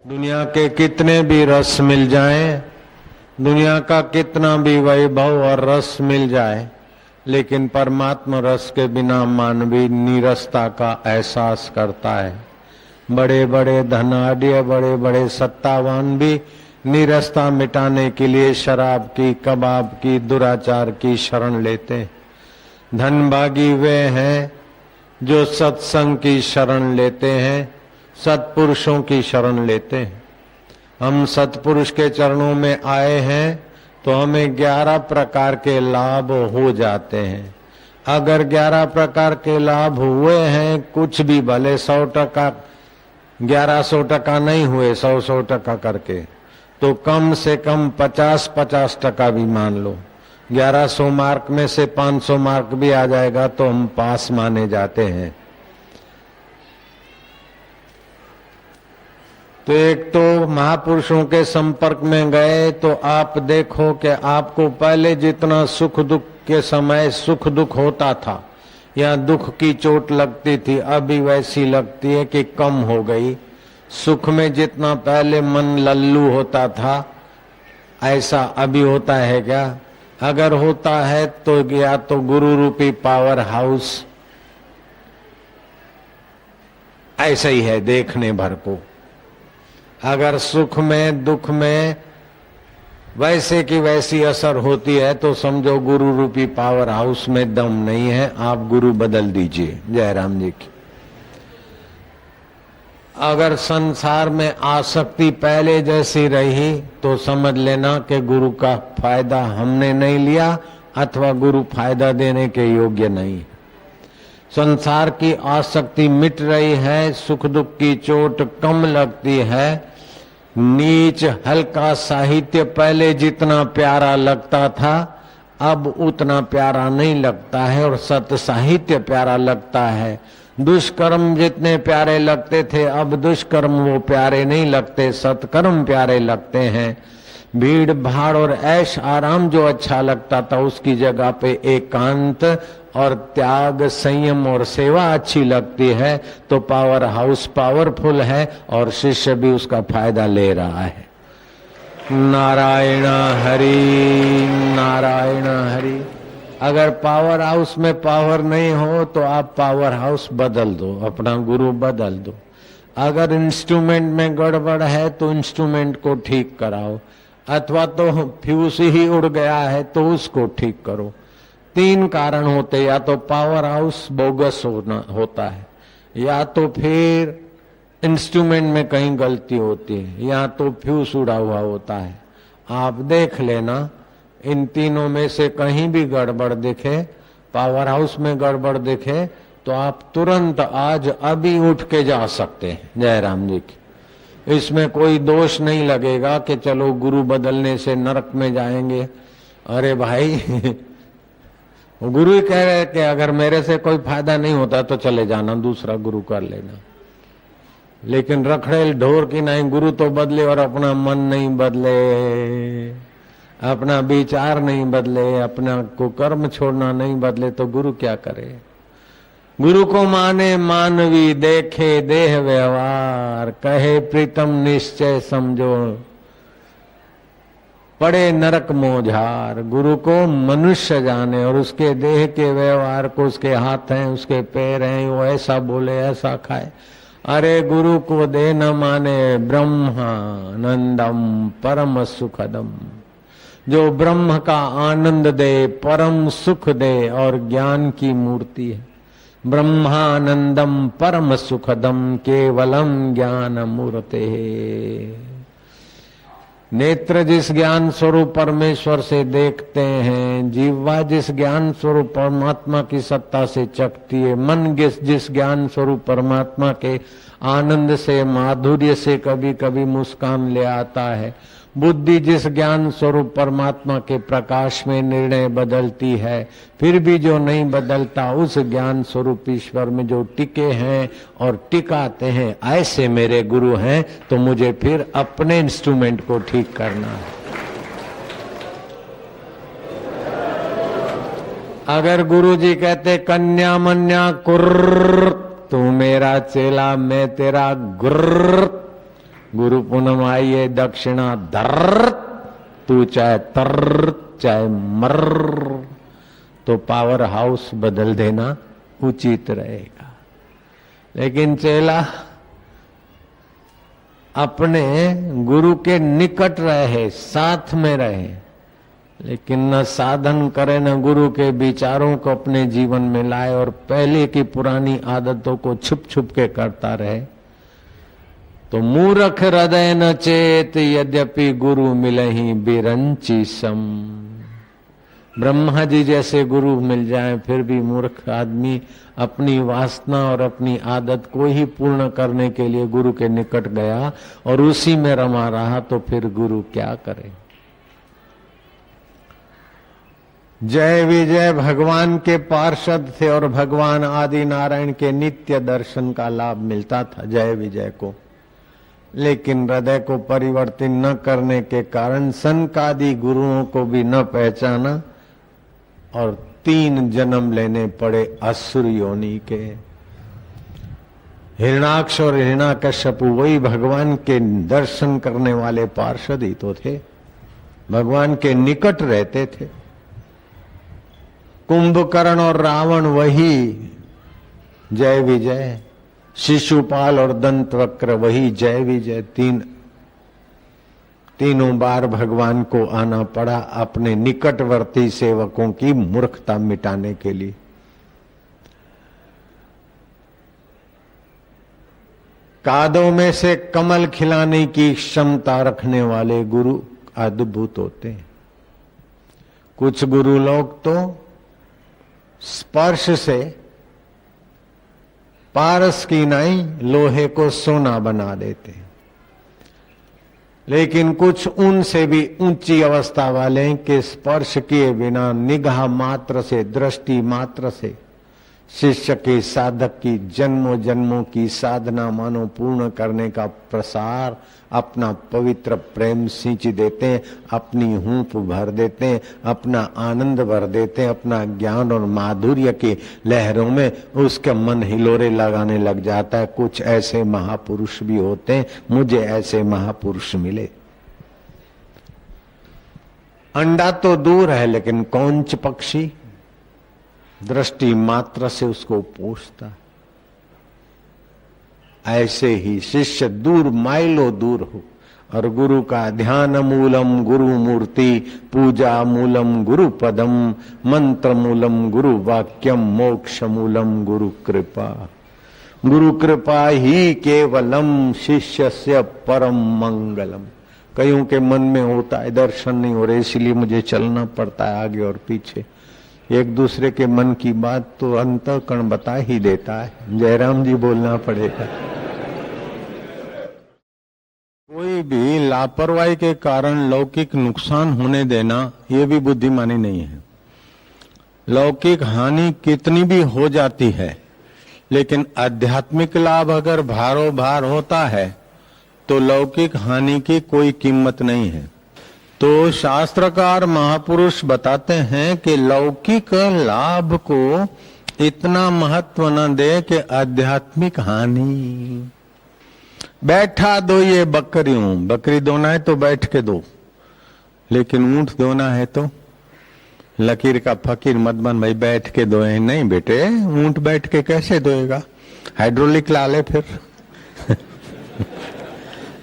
दुनिया के कितने भी रस मिल जाएं, दुनिया का कितना भी वैभव और रस मिल जाए, लेकिन परमात्मा रस के बिना मानवी नीरसता का एहसास करता है। बड़े बड़े धनाढ्य, बड़े बड़े सत्तावान भी नीरसता मिटाने के लिए शराब की, कबाब की, दुराचार की शरण लेते हैं। धनभागी वे हैं जो सत्संग की शरण लेते हैं, सत्पुरुषों की शरण लेते हैं। हम सत्पुरुष के चरणों में आए हैं तो हमें 11 प्रकार के लाभ हो जाते हैं। अगर 11 प्रकार के लाभ हुए हैं, कुछ भी भले 100%, 1100% नहीं हुए, 100% करके, तो कम से कम 50% भी मान लो। 1100 मार्क में से 500 मार्क भी आ जाएगा तो हम पास माने जाते हैं। तो एक तो महापुरुषों के संपर्क में गए तो आप देखो कि आपको पहले जितना सुख दुख के समय सुख दुख होता था या दुख की चोट लगती थी, अभी वैसी लगती है कि कम हो गई। सुख में जितना पहले मन लल्लू होता था, ऐसा अभी होता है क्या? अगर होता है तो या तो गुरु रूपी पावर हाउस ऐसा ही है देखने भर को। अगर सुख में दुख में वैसे की वैसी असर होती है तो समझो गुरु रूपी पावर हाउस में दम नहीं है, आप गुरु बदल दीजिए। जयराम जी की। अगर संसार में आसक्ति पहले जैसी रही तो समझ लेना कि गुरु का फायदा हमने नहीं लिया अथवा गुरु फायदा देने के योग्य नहीं। संसार की आसक्ति मिट रही है, सुख दुख की चोट कम लगती है। नीच हल्का साहित्य पहले जितना प्यारा लगता था अब उतना प्यारा नहीं लगता है और सत्य साहित्य प्यारा लगता है। दुष्कर्म जितने प्यारे लगते थे अब दुष्कर्म वो प्यारे नहीं लगते, सत्कर्म प्यारे लगते हैं। भीड़ भाड़ और ऐश आराम जो अच्छा लगता था उसकी जगह पे एकांत और त्याग, संयम और सेवा अच्छी लगती है। तो पावर हाउस पावरफुल है और शिष्य भी उसका फायदा ले रहा है। नारायण हरि, नारायण हरि। अगर पावर हाउस में पावर नहीं हो तो आप पावर हाउस बदल दो, अपना गुरु बदल दो। अगर इंस्ट्रूमेंट में गड़बड़ है तो इंस्ट्रूमेंट को ठीक कराओ, अथवा तो फ्यूज ही उड़ गया है तो उसको ठीक करो। 3 कारण होते, या तो पावर हाउस बोगस होता है, या तो फिर इंस्ट्रूमेंट में कहीं गलती होती है, या तो फ्यूज उड़ा हुआ होता है। आप देख लेना, इन तीनों में से कहीं भी गड़बड़ दिखे, पावर हाउस में गड़बड़ दिखे तो आप तुरंत आज अभी उठ के जा सकते हैं। जयराम जी की। इसमें कोई दोष नहीं लगेगा कि चलो गुरु बदलने से नरक में जाएंगे। अरे भाई गुरु ही कह रहे कि अगर मेरे से कोई फायदा नहीं होता तो चले जाना, दूसरा गुरु कर लेना। लेकिन रखड़ेल ढोर की नहीं, गुरु तो बदले और अपना मन नहीं बदले, अपना विचार नहीं बदले, अपना कुकर्म छोड़ना नहीं बदले तो गुरु क्या करे? गुरु को माने मानवी, देखे देह व्यवहार, कहे प्रीतम निश्चय समझो, पड़े नरक मोझार। गुरु को मनुष्य जाने और उसके देह के व्यवहार को, उसके हाथ हैं, उसके पैर हैं, वो ऐसा बोले ऐसा खाए। अरे गुरु को दे न माने ब्रह्मानंदम परम सुखदम, जो ब्रह्म का आनंद दे, परम सुख दे और ज्ञान की मूर्ति है। ब्रह्मानंदम परम सुखदम केवलम ज्ञान मूर्ते। नेत्र जिस ज्ञान स्वरूप परमेश्वर से देखते हैं, जीवा जिस ज्ञान स्वरूप परमात्मा की सत्ता से चखती है, मन जिस ज्ञान स्वरूप परमात्मा के आनंद से, माधुर्य से कभी कभी मुस्कान ले आता है, बुद्धि जिस ज्ञान स्वरूप परमात्मा के प्रकाश में निर्णय बदलती है, फिर भी जो नहीं बदलता, उस ज्ञान स्वरूप ईश्वर में जो टिके हैं और टिकाते हैं, ऐसे मेरे गुरु हैं। तो मुझे फिर अपने इंस्ट्रूमेंट को ठीक करना है। अगर गुरु जी कहते कन्या मन्या कुर्र, तू मेरा चेला मैं तेरा गुर्र, गुरु पूनम आई है, दक्षिणा धर, तू चाहे तर चाहे मर, तो पावर हाउस बदल देना उचित रहेगा। लेकिन चेला अपने गुरु के निकट रहे, साथ में रहे, लेकिन न साधन करे न गुरु के विचारों को अपने जीवन में लाए और पहले की पुरानी आदतों को छुप छुप के करता रहे, तो मूर्ख हृदय न चेत यद्यपि गुरु मिलहि बिरंची सम। ब्रह्मा जी जैसे गुरु मिल जाए फिर भी मूर्ख आदमी अपनी वासना और अपनी आदत को ही पूर्ण करने के लिए गुरु के निकट गया और उसी में रमा रहा, तो फिर गुरु क्या करे। जय विजय भगवान के पार्षद थे और भगवान आदि नारायण के नित्य दर्शन का लाभ मिलता था जय विजय को, लेकिन हृदय को परिवर्तित न करने के कारण सनकादि गुरुओं को भी न पहचाना और 3 जन्म लेने पड़े असुर योनि के। हिरणाक्ष और हिरण्याकश्यपु वही भगवान के दर्शन करने वाले पार्षद ही तो थे, भगवान के निकट रहते थे। कुंभकर्ण और रावण वही जय विजय, शिशुपाल और दंतवक्र वही जय विजय। तीनों बार भगवान को आना पड़ा अपने निकटवर्ती सेवकों की मूर्खता मिटाने के लिए। कादों में से कमल खिलाने की क्षमता रखने वाले गुरु अद्भुत होते हैं। कुछ गुरु लोग तो स्पर्श से पारस की नाई लोहे को सोना बना देते हैं, लेकिन कुछ उनसे भी ऊंची अवस्था वाले के स्पर्श किए बिना निगाह मात्र से, दृष्टि मात्र से शिष्य के साधक की जन्मों जन्मों की साधना मानो पूर्ण करने का प्रसार अपना पवित्र प्रेम सींच देते हैं, अपनी हूंफ भर देते हैं, अपना आनंद भर देते हैं, अपना ज्ञान और माधुर्य की लहरों में उसके मन हिलोरे लगाने लग जाता है। कुछ ऐसे महापुरुष भी होते हैं, मुझे ऐसे महापुरुष मिले। अंडा तो दूर है लेकिन कौंच पक्षी दृष्टि मात्र से उसको पोषता। ऐसे ही शिष्य दूर माइलों दूर हो और गुरु का ध्यान मूलम गुरु मूर्ति, पूजा मूलम गुरु पदम, मंत्र मूलम गुरु वाक्यम, मोक्ष मूलम गुरु कृपा। गुरु कृपा ही केवलम शिष्यस्य परम मंगलम। कईयों के मन में होता है दर्शन नहीं हो रहे इसलिए मुझे चलना पड़ता है आगे और पीछे। एक दूसरे के मन की बात तो अंतःकरण बता ही देता है। जयराम जी बोलना पड़ेगा। कोई भी लापरवाही के कारण लौकिक नुकसान होने देना ये भी बुद्धिमानी नहीं है। लौकिक हानि कितनी भी हो जाती है, लेकिन आध्यात्मिक लाभ अगर भारो भार होता है तो लौकिक हानि की कोई कीमत नहीं है। तो शास्त्रकार महापुरुष बताते हैं कि लौकिक लाभ को इतना महत्व न दे कि आध्यात्मिक हानि। बैठा दो ये बकरियों, बकरी दोना है तो बैठ के दो, लेकिन ऊंट दोना है तो लकीर का फकीर मत बन भाई बैठ के दोए। नहीं बेटे, ऊंट बैठ के कैसे दोएगा, हाइड्रोलिक ला ले फिर।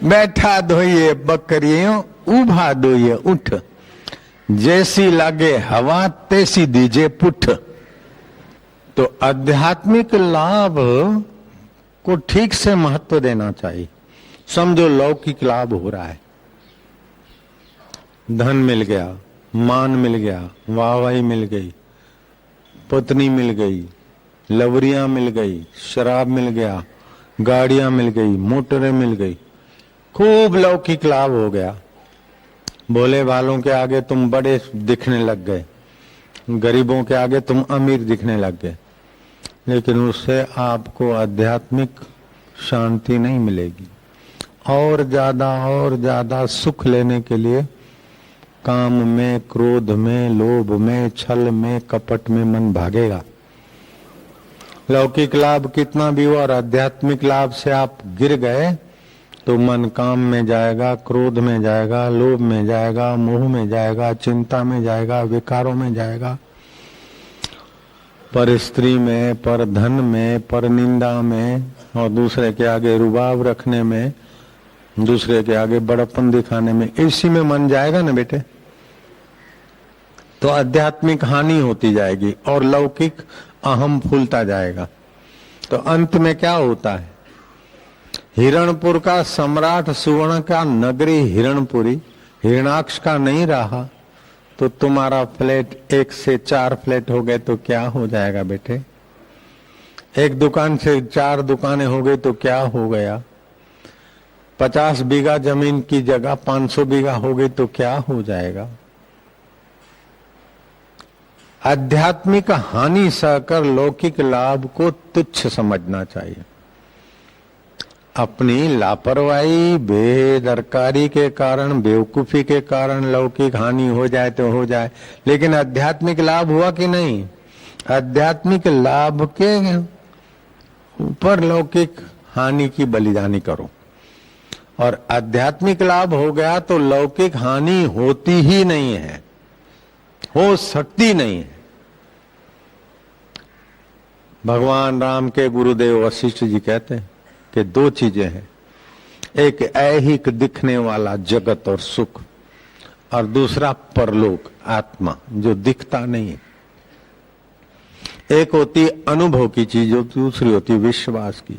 बैठा दो ये बकरियों, उभा दो ये उठ, जैसी लगे हवा तैसी दीजे पुठ। तो आध्यात्मिक लाभ को ठीक से महत्व देना चाहिए। समझो लौकिक लाभ हो रहा है, धन मिल गया, मान मिल गया, वाहवाही मिल गई, पत्नी मिल गई, लवरियां मिल गई, शराब मिल गया, गाड़ियां मिल गई, मोटरें मिल गई, खूब लौकिक लाभ हो गया। भोले वालों के आगे तुम बड़े दिखने लग गए, गरीबों के आगे तुम अमीर दिखने लग गए, लेकिन उससे आपको आध्यात्मिक शांति नहीं मिलेगी। और ज्यादा सुख लेने के लिए काम में, क्रोध में, लोभ में, छल में, कपट में मन भागेगा। लौकिक लाभ कितना भी हो और आध्यात्मिक लाभ से आप गिर गए तो मन काम में जाएगा, क्रोध में जाएगा, लोभ में जाएगा, मोह में जाएगा, चिंता में जाएगा, विकारों में जाएगा, पर स्त्री में, पर धन में, पर निंदा में, और दूसरे के आगे रुबाब रखने में, दूसरे के आगे बड़प्पन दिखाने में, इसी में मन जाएगा ना बेटे, तो आध्यात्मिक हानि होती जाएगी और लौकिक अहम फूलता जाएगा। तो अंत में क्या होता है? हिरणपुर का सम्राट, सुवर्ण का नगरी हिरणपुरी हिरणाक्ष का नहीं रहा, तो तुम्हारा फ्लैट 1 से 4 फ्लैट हो गए तो क्या हो जाएगा बेटे? एक दुकान से 4 दुकानें हो गई तो क्या हो गया? 50 बीघा जमीन की जगह 500 बीघा हो गई तो क्या हो जाएगा? आध्यात्मिक हानि सहकर लौकिक लाभ को तुच्छ समझना चाहिए। अपनी लापरवाही, बेदरकारी के कारण, बेवकूफी के कारण लौकिक हानि हो जाए तो हो जाए, लेकिन आध्यात्मिक लाभ हुआ कि नहीं? आध्यात्मिक लाभ के ऊपर लौकिक हानि की बलिदानी करो, और आध्यात्मिक लाभ हो गया तो लौकिक हानि होती ही नहीं है, हो सकती नहीं है। भगवान राम के गुरुदेव वशिष्ठ जी कहते हैं कि 2 चीजें हैं, एक ऐहिक दिखने वाला जगत और सुख, और दूसरा परलोक आत्मा जो दिखता नहीं है। एक होती अनुभव की चीज, दूसरी होती विश्वास की।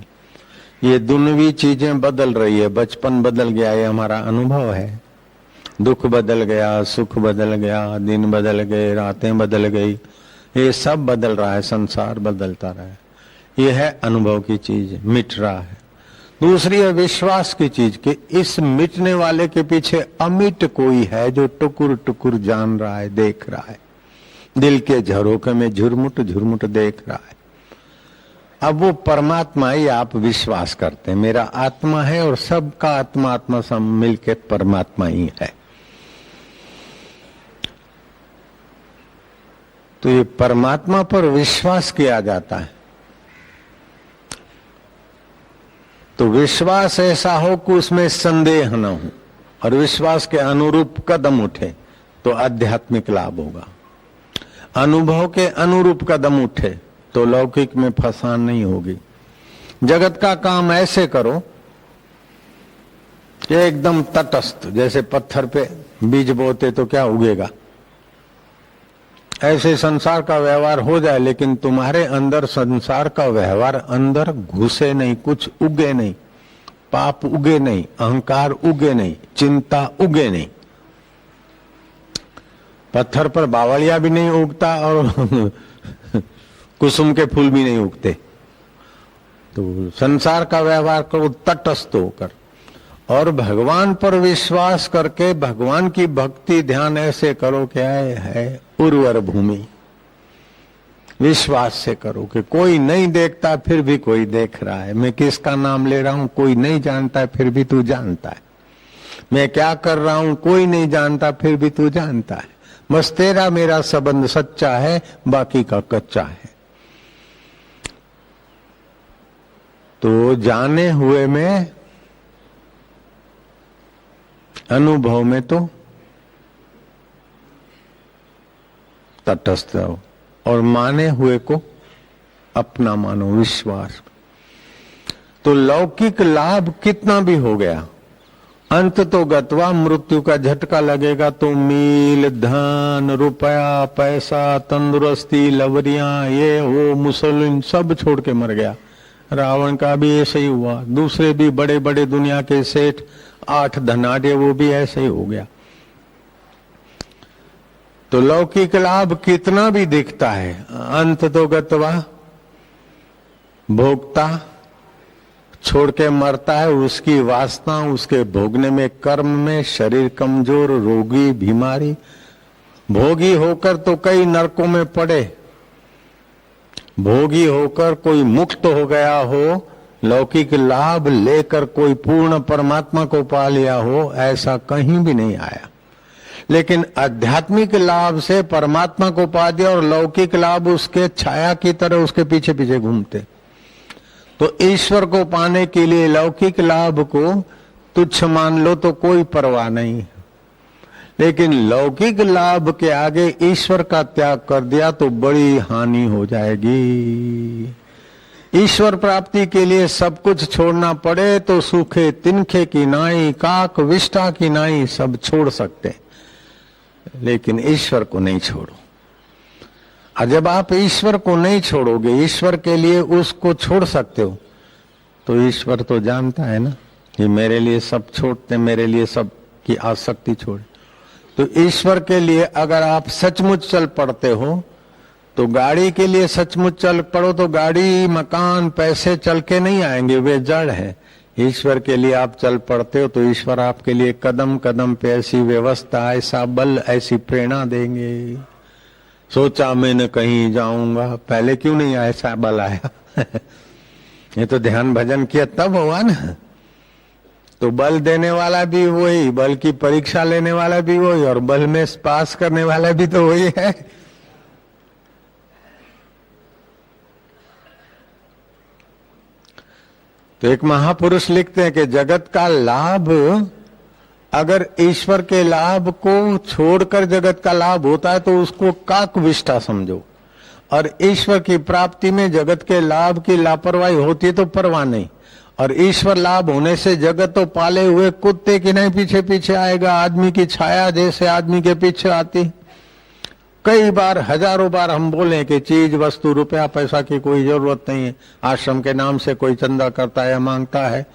ये दुनियावी चीजें बदल रही है, बचपन बदल गया, ये हमारा अनुभव है। दुख बदल गया, सुख बदल गया, दिन बदल गए, रातें बदल गई, ये सब बदल रहा है, संसार बदलता रहा है। ये है अनुभव की चीज, मिट रहा है। दूसरी है विश्वास की चीज कि इस मिटने वाले के पीछे अमिट कोई है जो टुकुर टुकुर जान रहा है, देख रहा है, दिल के झरोखे में झुरमुट झुरमुट देख रहा है। अब वो परमात्मा ही आप विश्वास करते हैं, मेरा आत्मा है और सबका आत्मा आत्मा सब मिलके परमात्मा ही है। तो ये परमात्मा पर विश्वास किया जाता है, तो विश्वास ऐसा हो कि उसमें संदेह न हो और विश्वास के अनुरूप कदम उठे तो आध्यात्मिक लाभ होगा। अनुभव के अनुरूप कदम उठे तो लौकिक में फसान नहीं होगी। जगत का काम ऐसे करो कि एकदम तटस्थ, जैसे पत्थर पे बीज बोते तो क्या उगेगा, ऐसे संसार का व्यवहार हो जाए, लेकिन तुम्हारे अंदर संसार का व्यवहार अंदर घुसे नहीं, कुछ उगे नहीं, पाप उगे नहीं, अहंकार उगे नहीं, चिंता उगे नहीं। पत्थर पर बावलिया भी नहीं उगता और कुसुम के फूल भी नहीं उगते। तो संसार का व्यवहार करो तटस्थ होकर और भगवान पर विश्वास करके भगवान की भक्ति ध्यान ऐसे करो कि है उर्वर भूमि। विश्वास से करो कि कोई नहीं देखता फिर भी कोई देख रहा है, मैं किसका नाम ले रहा हूं कोई नहीं जानता है फिर भी तू जानता है, मैं क्या कर रहा हूं कोई नहीं जानता फिर भी तू जानता है, बस तेरा मेरा संबंध सच्चा है, बाकी का कच्चा है। तो जाने हुए में, अनुभव में तो तटस्थ रहो और माने हुए को अपना मानो, विश्वास। तो लौकिक लाभ कितना भी हो गया, अंत तो गत्वा मृत्यु का झटका लगेगा तो मील, धन, रुपया, पैसा, तंदुरुस्ती, लवरियां, ये वो मुसलिम सब छोड़ के मर गया। रावण का भी ऐसे ही हुआ, दूसरे भी बड़े बड़े दुनिया के सेठ 8 धनाढ्य वो भी ऐसे ही हो गया। तो लौकिक लाभ कितना भी दिखता है, अंत तो गत्वा भोगता छोड़ के मरता है, उसकी वासना उसके भोगने में, कर्म में, शरीर कमजोर, रोगी, बीमारी, भोगी होकर तो कई नरकों में पड़े, भोगी होकर कोई मुक्त हो गया हो, लौकिक लाभ लेकर कोई पूर्ण परमात्मा को पा लिया हो, ऐसा कहीं भी नहीं आया। लेकिन आध्यात्मिक लाभ से परमात्मा को पा दिया और लौकिक लाभ उसके छाया की तरह उसके पीछे पीछे घूमते। तो ईश्वर को पाने के लिए लौकिक लाभ को तुच्छ मान लो तो कोई परवाह नहीं, लेकिन लौकिक लाभ के आगे ईश्वर का त्याग कर दिया तो बड़ी हानि हो जाएगी। ईश्वर प्राप्ति के लिए सब कुछ छोड़ना पड़े तो सूखे तिनखे की नाई, काक विष्ठा की नाई सब छोड़ सकते, लेकिन ईश्वर को नहीं छोड़ो। और जब आप ईश्वर को नहीं छोड़ोगे, ईश्वर के लिए उसको छोड़ सकते हो, तो ईश्वर तो जानता है ना कि मेरे लिए सब छोड़ते, मेरे लिए सब की आसक्ति छोड़े। तो ईश्वर के लिए अगर आप सचमुच चल पड़ते हो तो गाड़ी के लिए सचमुच चल पड़ो तो गाड़ी मकान पैसे चल के नहीं आएंगे, वे जड़ है। ईश्वर के लिए आप चल पड़ते हो तो ईश्वर आपके लिए कदम कदम पे ऐसी व्यवस्था, ऐसा बल, ऐसी प्रेरणा देंगे। सोचा मैंने कहीं जाऊंगा, पहले क्यों नहीं ऐसा बल आया? ये तो ध्यान भजन किया तब हुआ ना। तो बल देने वाला भी वही, बल की परीक्षा लेने वाला भी वही, और बल में पास करने वाला भी तो वही है। तो एक महापुरुष लिखते हैं कि जगत का लाभ, अगर ईश्वर के लाभ को छोड़कर जगत का लाभ होता है तो उसको काकविष्ठा समझो, और ईश्वर की प्राप्ति में जगत के लाभ की लापरवाही होती है तो परवाह नहीं। और ईश्वर लाभ होने से जगत तो पाले हुए कुत्ते की नहीं पीछे पीछे आएगा, आदमी की छाया जैसे आदमी के पीछे आती। कई बार, हजारों बार हम बोले कि चीज वस्तु रुपया पैसा की कोई जरूरत नहीं है। आश्रम के नाम से कोई चंदा करता है या मांगता है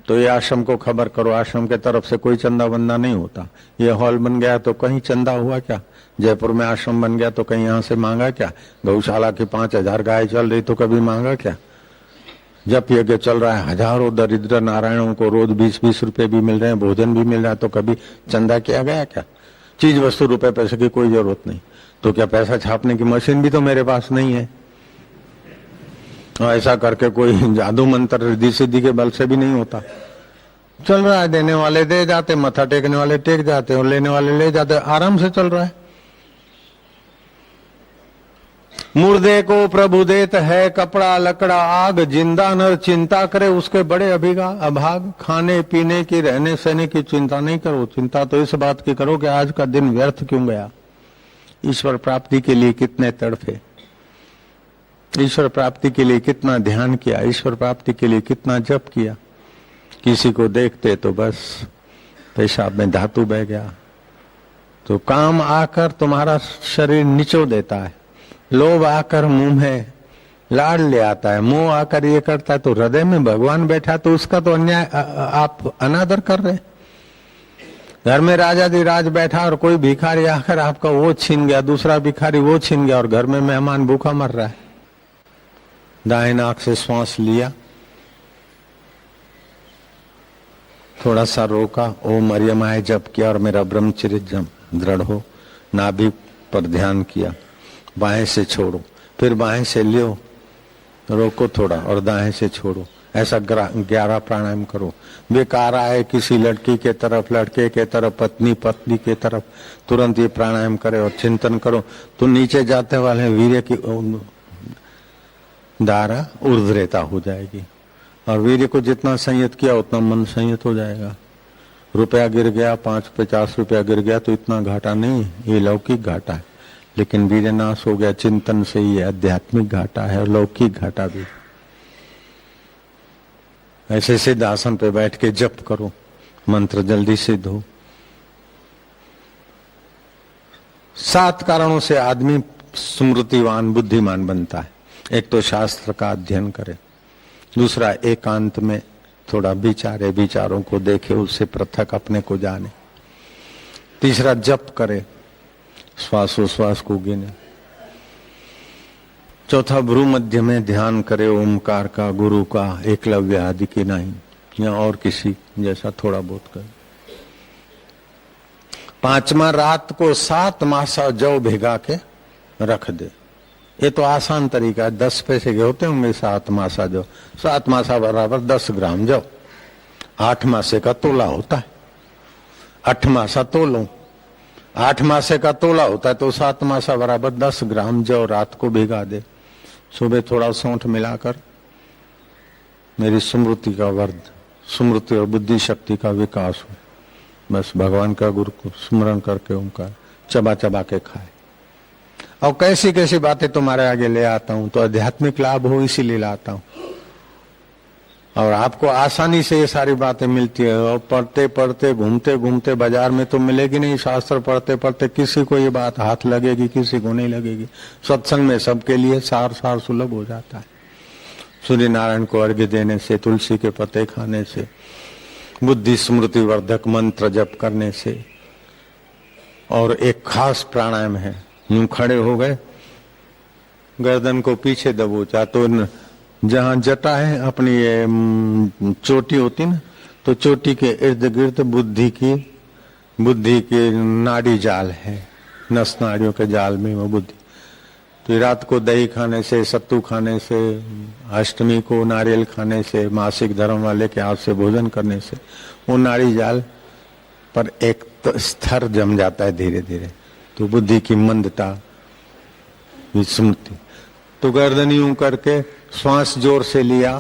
तो ये आश्रम को खबर करो, आश्रम के तरफ से कोई चंदा बंदा नहीं होता। ये हॉल बन गया तो कहीं चंदा हुआ क्या? जयपुर में आश्रम बन गया तो कहीं यहाँ से मांगा क्या? गौशाला की 5000 गाय चल रही तो कभी मांगा क्या? जब यज्ञ चल रहा है, हजारों दरिद्र नारायणों को रोज 20-20 रुपए भी मिल रहे हैं, भोजन भी मिल रहा है, तो कभी चंदा किया गया क्या? चीज वस्तु रुपए पैसे की कोई जरूरत नहीं, तो क्या पैसा छापने की मशीन भी तो मेरे पास नहीं है? और ऐसा करके कोई जादू मंत्र रिद्धि सिद्धि के बल से भी नहीं होता। चल रहा है, देने वाले दे जाते, मत्था टेकने वाले टेक जाते और लेने वाले ले जाते, आराम से चल रहा है। मुर्दे को प्रभु देत है कपड़ा लकड़ा आग, जिंदा नर चिंता करे उसके बड़े अभाग। खाने पीने की, रहने सहने की चिंता नहीं करो, चिंता तो इस बात की करो कि आज का दिन व्यर्थ क्यों गया। ईश्वर प्राप्ति के लिए कितने तड़फे, ईश्वर प्राप्ति के लिए कितना ध्यान किया, ईश्वर प्राप्ति के लिए कितना जप किया। किसी को देखते तो बस पेशाब में धातु बह गया। तो काम आकर तुम्हारा शरीर निचो देता है, लोभ आकर मुंह में लाड़ ले आता है, मोह आकर ये करता है, तो हृदय में भगवान बैठा तो उसका तो अन्याय आप अनादर कर रहे। घर में राजाधिराज बैठा और कोई भिखारी आकर आपका वो छीन गया, दूसरा भिखारी वो छीन गया, और घर में मेहमान भूखा मर रहा है। दाएं नाक से श्वास लिया, थोड़ा सा रोका, ओम मरियमाय जप किया और मेरा ब्रह्मचर्य दृढ़ हो, नाभि पर ध्यान किया, बाएं से छोड़ो, फिर बाएं से लियो, रोको थोड़ा और दाएं से छोड़ो। ऐसा 11 प्राणायाम करो। बेकार आए किसी लड़की के तरफ, लड़के के तरफ, पत्नी पत्नी के तरफ, तुरंत ये प्राणायाम करे और चिंतन करो तो नीचे जाते वाले वीर्य की धारा ऊर्ध्वरेता हो जाएगी। और वीर्य को जितना संयत किया उतना मन संयत हो जाएगा। रुपया गिर गया, 5-50 रुपया गिर गया तो इतना घाटा नहीं, ये लौकिक घाटा है। लेकिन वीर्य नाश हो गया चिंतन से, ये आध्यात्मिक घाटा है और लौकिक घाटा भी। ऐसे सिद्ध आसन पे बैठ के जप करो, मंत्र जल्दी सिद्ध हो। 7 कारणों से आदमी स्मृतिवान बुद्धिमान बनता है। एक तो शास्त्र का अध्ययन करे, दूसरा एकांत में थोड़ा विचारे, विचारों को देखे, उससे पृथक अपने को जाने, तीसरा जप करे, श्वासोश्वास को गिने, चौथा भ्रू मध्य में ध्यान करे, ओमकार का, गुरु का, एकलव्य आदि की नहीं या और किसी जैसा थोड़ा बहुत करे। 5वां रात को 7 मासा जौ भिगा के रख दे। ये तो आसान तरीका है, 10 पैसे के होते होंगे 7 मासा जौ। 7 मासा बराबर 10 ग्राम जौ। 8 मासे का तोला होता है, 8 मासा तोलो, 8 मासे का तोला होता है तो 7 मासा बराबर 10 ग्राम जौ रात को भिगा दे। सुबह थोड़ा सौंठ मिलाकर मेरी स्मृति का वर्ध स्मृति और बुद्धि शक्ति का विकास हो। बस भगवान का गुरु को स्मरण करके उनका चबा चबा के खाए। और कैसी कैसी बातें तुम्हारे आगे ले आता हूं तो आध्यात्मिक लाभ हो इसीलिए लाता हूं। और आपको आसानी से ये सारी बातें मिलती है। और पढ़ते पढ़ते घूमते घूमते बाजार में तो मिलेगी नहीं। शास्त्र पढ़ते पढ़ते किसी को ये बात हाथ लगेगी, किसी को नहीं लगेगी। सत्संग में सबके लिए सार सार सुलभ हो जाता है। सूर्य नारायण को अर्घ्य देने से, तुलसी के पत्ते खाने से, बुद्धि स्मृति वर्धक मंत्र जप करने से। और एक खास प्राणायाम है, यूं खड़े हो गए, गर्दन को पीछे दबोचा तो जहां जटा है अपनी ये चोटी होती ना, तो चोटी के इर्द गिर्द बुद्धि की नाड़ी जाल है, नस नाड़ियों के जाल में वो बुद्धि। तो रात को दही खाने से, सत्तू खाने से, अष्टमी को नारियल खाने से, मासिक धर्म वाले के हाथ से भोजन करने से वो नाड़ी जाल पर एक स्तर जम जाता है धीरे धीरे। तो बुद्धि की मंदता, विस्मृति। तो गर्दन यूं करके श्वास जोर से लिया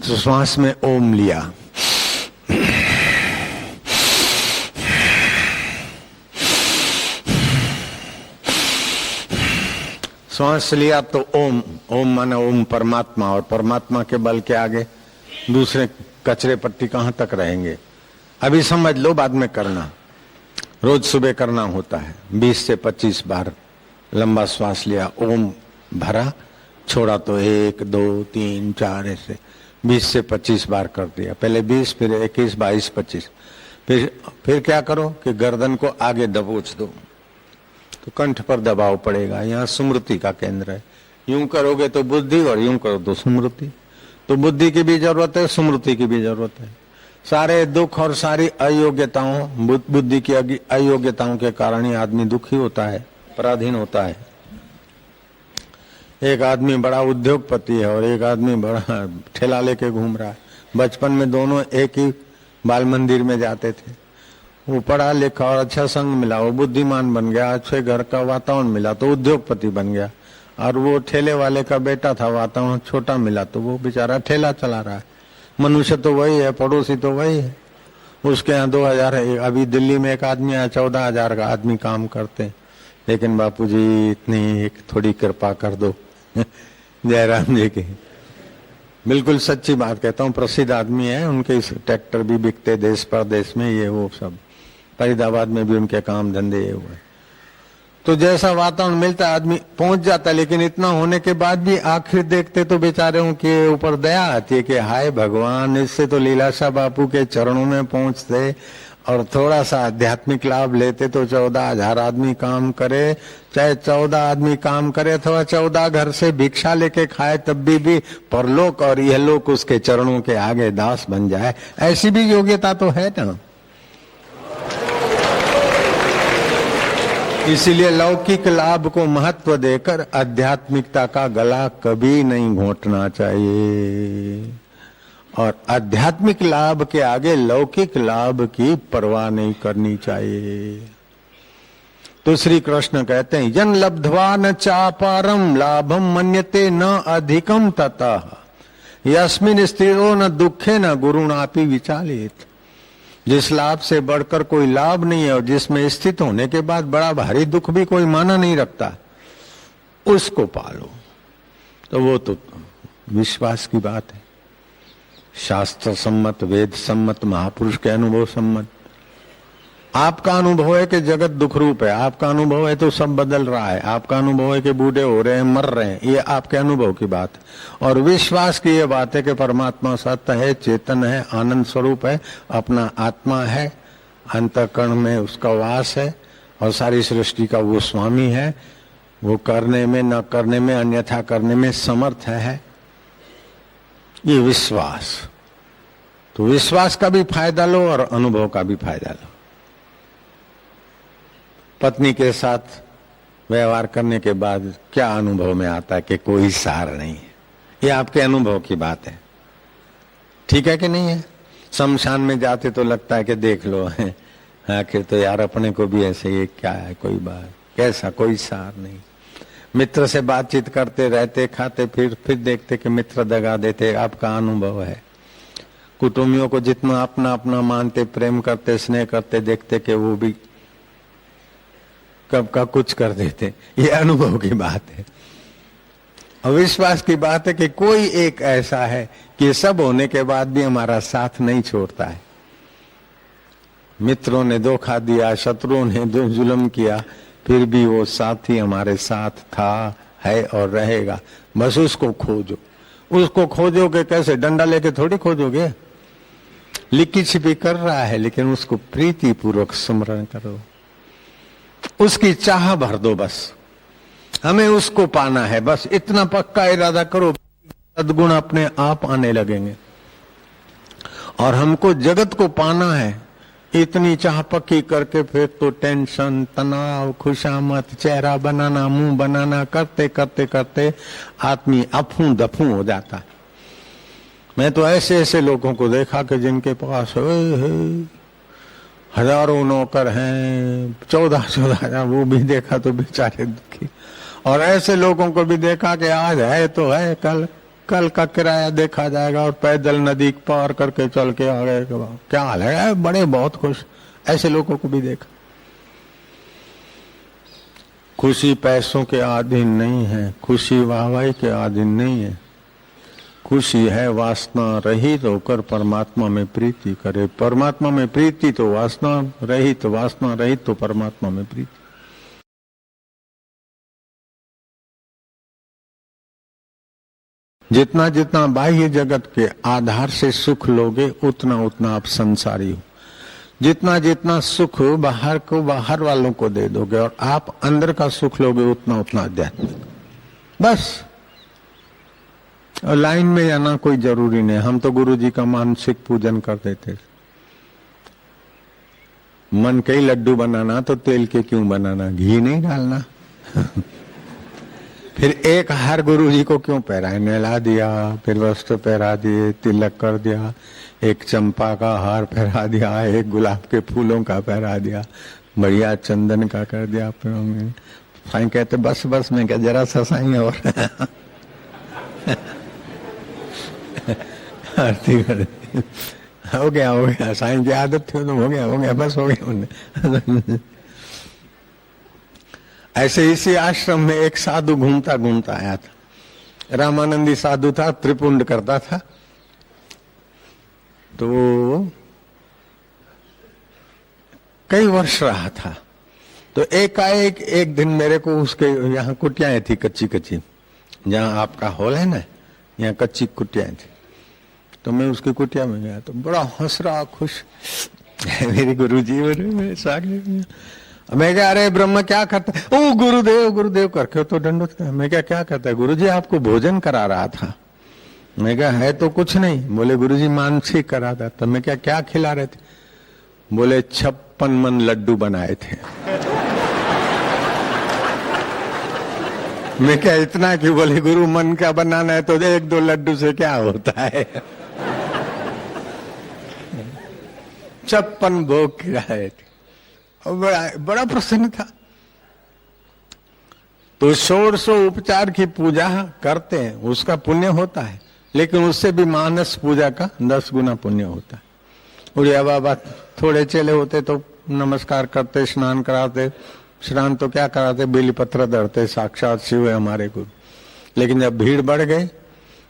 तो श्वास में ओम लिया, श्वास लिया तो ओम। ओम माना ओम परमात्मा, और परमात्मा के बल के आगे दूसरे कचरे पट्टी कहां तक रहेंगे। अभी समझ लो, बाद में करना। रोज सुबह करना होता है। 20 से 25 बार लंबा श्वास लिया, ओम भरा, छोड़ा तो 1 2 3 4 ऐसे 20 से 25 बार कर दिया। पहले 20, फिर 21, 22, 25। फिर क्या करो कि गर्दन को आगे दबोच दो तो कंठ पर दबाव पड़ेगा। यहाँ स्मृति का केंद्र है। यूं करोगे तो बुद्धि और यूं करो तो स्मृति। तो बुद्धि की भी जरूरत है, स्मृति की भी जरूरत है। सारे दुख और सारी अयोग्यताओं, बुद्धि की अयोग्यताओं के कारण ही आदमी दुखी होता है, पराधीन होता है। एक आदमी बड़ा उद्योगपति है और एक आदमी बड़ा ठेला लेके घूम रहा है। बचपन में दोनों एक ही बाल मंदिर में जाते थे। वो पढ़ा लिखा और अच्छा संग मिला, वो बुद्धिमान बन गया, अच्छे घर का वातावरण मिला तो उद्योगपति बन गया। और वो ठेले वाले का बेटा था, वातावरण छोटा मिला तो वो बेचारा ठेला चला रहा है। मनुष्य तो वही है, पड़ोसी तो वही है। उसके यहाँ 2000 है। अभी दिल्ली में एक आदमी है, 14,000 का आदमी काम करते। लेकिन बापूजी इतनी एक थोड़ी कृपा कर दो जयराम जी की। बिल्कुल सच्ची बात कहता हूँ। प्रसिद्ध आदमी है, उनके ट्रैक्टर भी बिकते देश परदेश में, ये वो सब। फरीदाबाद में भी उनके काम धंधे ये हुए। तो जैसा वातावरण मिलता है आदमी पहुंच जाता है। लेकिन इतना होने के बाद भी आखिर देखते तो बेचारों के ऊपर दया आती है कि हाय भगवान, इससे तो लीलाशाह बापू के चरणों में पहुंचते और थोड़ा सा आध्यात्मिक लाभ लेते तो 14,000 आदमी काम करे, चाहे 14 आदमी काम करे अथवा 14 घर से भिक्षा लेके खाए, तब भी परलोक और यह लोक उसके चरणों के आगे दास बन जाए। ऐसी भी योग्यता तो है ना। इसीलिए लौकिक लाभ को महत्व देकर आध्यात्मिकता का गला कभी नहीं घोंटना चाहिए। और आध्यात्मिक लाभ के आगे लौकिक लाभ की परवाह नहीं करनी चाहिए। तो श्री कृष्ण कहते हैं, यन लब्ध्वा न चापारम लाभम मन्यते न अधिकम ततः यस्मिन् स्थिरो न दुखे न गुरुणापि विचालित। जिस लाभ से बढ़कर कोई लाभ नहीं है और जिसमें स्थित होने के बाद बड़ा भारी दुख भी कोई माना नहीं रखता, उसको पालो। तो वो तो विश्वास की बात है। शास्त्र सम्मत, वेद सम्मत, महापुरुष के अनुभव सम्मत। आपका अनुभव है कि जगत दुख रूप है, आपका अनुभव है तो सब बदल रहा है, आपका अनुभव है कि बूढ़े हो रहे हैं, मर रहे हैं, ये आपके अनुभव की बात है। और विश्वास की ये बात है कि परमात्मा सत्य है, चेतन है, आनंद स्वरूप है, अपना आत्मा है, अंतःकरण में उसका वास है और सारी सृष्टि का वो स्वामी है। वो करने में, न करने में, अन्यथा करने में समर्थ है। ये विश्वास। तो विश्वास का भी फायदा लो और अनुभव का भी फायदा लो। पत्नी के साथ व्यवहार करने के बाद क्या अनुभव में आता है कि कोई सार नहीं है। ये आपके अनुभव की बात है, ठीक है कि नहीं है। शमशान में जाते तो लगता है कि देख लो आखिर तो यार अपने को भी ऐसे, ये क्या है, कोई बात कैसा, कोई सार नहीं। मित्र से बातचीत करते रहते, खाते, फिर देखते कि मित्र दगा देते। आपका अनुभव है। कुटुंबियों को जितना अपना अपना मानते, प्रेम करते, स्नेह करते, देखते कि वो भी कब का कुछ कर देते। ये अनुभव की बात है। और विश्वास की बात है कि कोई एक ऐसा है कि सब होने के बाद भी हमारा साथ नहीं छोड़ता है। मित्रों ने धोखा दिया, शत्रुओं ने जुल्म किया, फिर भी वो साथी हमारे साथ था, है और रहेगा। बस उसको खोजो। उसको खोजोगे कैसे? डंडा लेके थोड़ी खोजोगे। लिखी छिपी कर रहा है, लेकिन उसको प्रीति पूर्वक स्मरण करो, उसकी चाह भर दो। बस हमें उसको पाना है, बस इतना पक्का इरादा करो, सद्गुण अपने आप आने लगेंगे। और हमको जगत को पाना है, इतनी चाह पक्की करके फिर तो टेंशन, तनाव, खुशामत, चेहरा बनाना, मुंह बनाना करते करते करते आदमी अफू दफू हो जाता है। मैं तो ऐसे ऐसे लोगों को देखा कि जिनके पास हजारों नौकर हैं, 14,000 वो भी देखा तो बेचारे दुखी। और ऐसे लोगों को भी देखा कि आज है तो है, कल का किराया देखा जाएगा, और पैदल नदी पार करके चल के आ गए। क्या हाल है, बड़े बहुत खुश। ऐसे लोगों को भी देखा। खुशी पैसों के अधीन नहीं है, खुशी वाहवाही के अधीन नहीं है। खुशी है वासना रहित होकर परमात्मा में प्रीति करे। परमात्मा में प्रीति तो वासना रहित, वासना रहित तो परमात्मा में प्रीति। जितना जितना बाह्य जगत के आधार से सुख लोगे, उतना उतना आप संसारी हो। जितना जितना सुख बाहर को, बाहर वालों को दे दोगे और आप अंदर का सुख लोगे, उतना उतना आध्यात्मिक। बस और लाइन में जाना कोई जरूरी नहीं। हम तो गुरु जी का मानसिक पूजन कर देते। मन के ही लड्डू बनाना तो तेल के क्यों बनाना, घी नहीं डालना। फिर एक हार गुरु जी को क्यों पहराए, नहला दिया, फिर वस्त्र पहरा दिए, तिलक कर दिया, एक चंपा का हार पहरा दिया, एक गुलाब के फूलों का पहरा दिया, बढ़िया चंदन का कर दिया। साईं कहते बस बस, मैं क्या जरा सा साईं और आरती कर हो गया साईं की आदत थी तो हो गया बस हो गया। ऐसे इसी आश्रम में एक साधु घूमता घूमता आया था। रामानंदी साधु था, त्रिपुंड करता था। तो कई वर्ष रहा था। तो एकाएक एक दिन मेरे को उसके यहाँ कुटियाएं थी, कच्ची कच्ची, जहाँ आपका हॉल है ना, यहाँ कच्ची कुटियाएं थी। तो मैं उसकी कुटिया में गया तो बड़ा हंस रहा, खुश। मेरे गुरुजी मेरे साथ। मैं क्या, अरे ब्रह्म क्या करता है? ओ गुरुदेव गुरुदेव करके तो दंडोत। मैं क्या करता है? गुरुजी आपको भोजन करा रहा था। मैं क्या, है तो कुछ नहीं। बोले गुरुजी मानसिक करा था। तो मैं क्या खिला रहे थे? बोले 56 मन लड्डू बनाए थे। मैं क्या इतना क्यों? बोले गुरु मन का बनाना है तो 1-2 लड्डू से क्या होता है। 56 भोग खिलाए थे और बड़ा प्रसन्न था। तो 100 उपचार की पूजा करते हैं, उसका पुण्य होता है, लेकिन उससे भी मानस पूजा का 10 गुना पुण्य होता है। उड़िया बाबा थोड़े चेले होते तो नमस्कार करते, स्नान कराते। स्नान तो क्या कराते, बेलपत्र धरते, साक्षात शिव है हमारे गुरु। लेकिन जब भीड़ बढ़ गई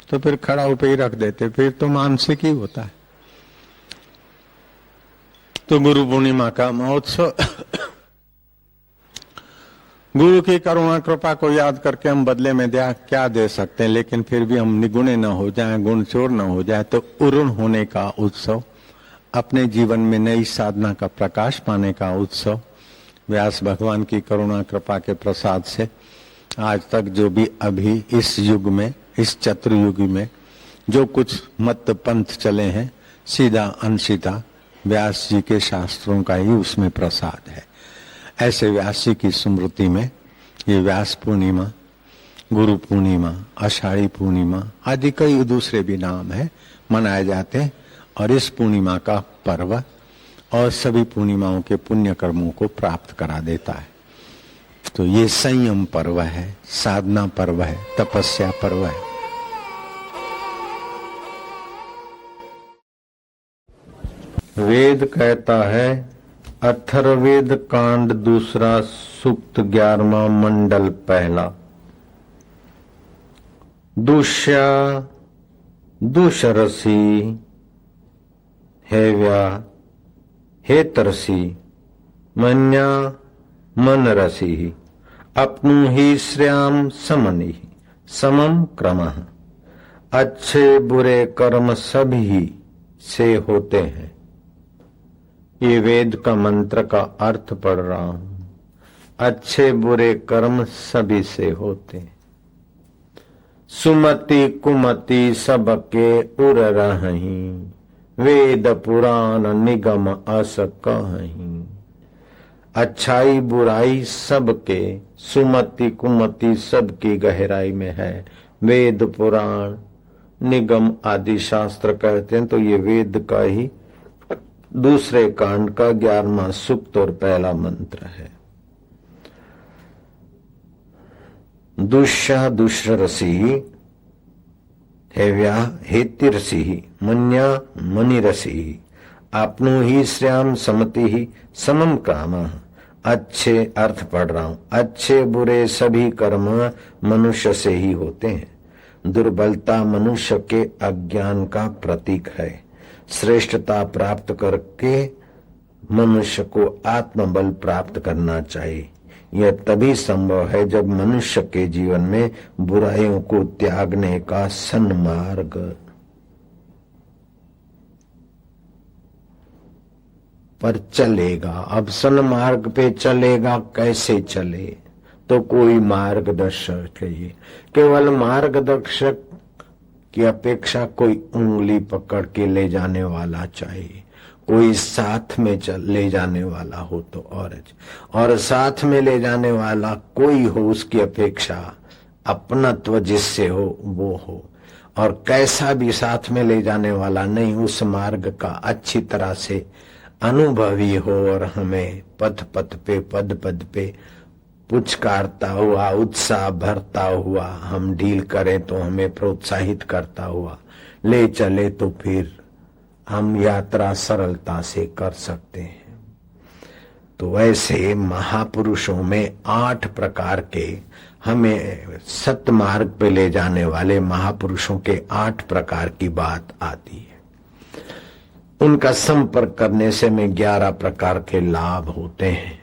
तो फिर खड़ा होकर ही रख देते, फिर तो मानसिक ही होता है। तो गुरु पूर्णिमा का महोत्सव, गुरु की करुणा कृपा को याद करके हम बदले में क्या दे सकते हैं, लेकिन फिर भी हम निगुणे न हो जाएं, गुण चोर न हो जाए। तो उरुण होने का उत्सव, अपने जीवन में नई साधना का प्रकाश पाने का उत्सव, व्यास भगवान की करुणा कृपा के प्रसाद से आज तक जो भी अभी इस युग में, इस चतुर्युग में जो कुछ मत पंथ चले हैं, सीधा अनसीधा व्यास जी के शास्त्रों का ही उसमें प्रसाद है। ऐसे व्यास जी की स्मृति में ये व्यास पूर्णिमा, गुरु पूर्णिमा, आषाढ़ी पूर्णिमा आदि कई दूसरे भी नाम है, मनाए जाते हैं। और इस पूर्णिमा का पर्व और सभी पूर्णिमाओं के पुण्य कर्मों को प्राप्त करा देता है। तो ये संयम पर्व है, साधना पर्व है, तपस्या पर्व है। वेद कहता है, अथर्ववेद कांड दूसरा, सूक्त 11वां, मंडल पहला। दुष्या दुषरसी हेव्या हेतरसी मन्या मन रसी अपनु ही श्याम समनि समम क्रमः। अच्छे बुरे कर्म सभी से होते हैं। ये वेद का मंत्र का अर्थ पढ़ रहा हूं। अच्छे बुरे कर्म सभी से होते हैं। सुमति कुमति सबके उर रही, वेद पुराण निगम अस कहीं। अच्छाई बुराई सबके, सुमति कुमति सबकी गहराई में है। वेद पुराण निगम आदि शास्त्र कहते हैं, तो ये वेद का ही दूसरे कांड का 11वां सूक्त और पहला मंत्र है। दुष्या दुष्रसी हेव्या हेतिरसी मन्या मनिरसी आपनु ही श्याम समति ही समम काम। अच्छे अर्थ पढ़ रहा हूं। अच्छे बुरे सभी कर्म मनुष्य से ही होते हैं। दुर्बलता मनुष्य के अज्ञान का प्रतीक है। श्रेष्ठता प्राप्त करके मनुष्य को आत्मबल प्राप्त करना चाहिए। यह तभी संभव है जब मनुष्य के जीवन में बुराइयों को त्यागने का सन्मार्ग पर चलेगा। अब सन्मार्ग पे चलेगा, कैसे चले? तो कोई मार्गदर्शक चाहिए। केवल मार्गदर्शक की अपेक्षा कोई उंगली पकड़ के ले जाने वाला चाहिए। कोई साथ में ले जाने वाला हो तो और साथ में ले जाने वाला कोई हो, उसकी अपेक्षा अपनत्व जिससे हो वो हो। और कैसा भी साथ में ले जाने वाला नहीं, उस मार्ग का अच्छी तरह से अनुभवी हो और हमें पद पद पे पुचकारता हुआ, उत्साह भरता हुआ हम डील करें तो हमें प्रोत्साहित करता हुआ ले चले, तो फिर हम यात्रा सरलता से कर सकते हैं। तो ऐसे महापुरुषों में 8 प्रकार के, हमें सत्य मार्ग पे ले जाने वाले महापुरुषों के 8 प्रकार की बात आती है। उनका संपर्क करने से में 11 प्रकार के लाभ होते हैं।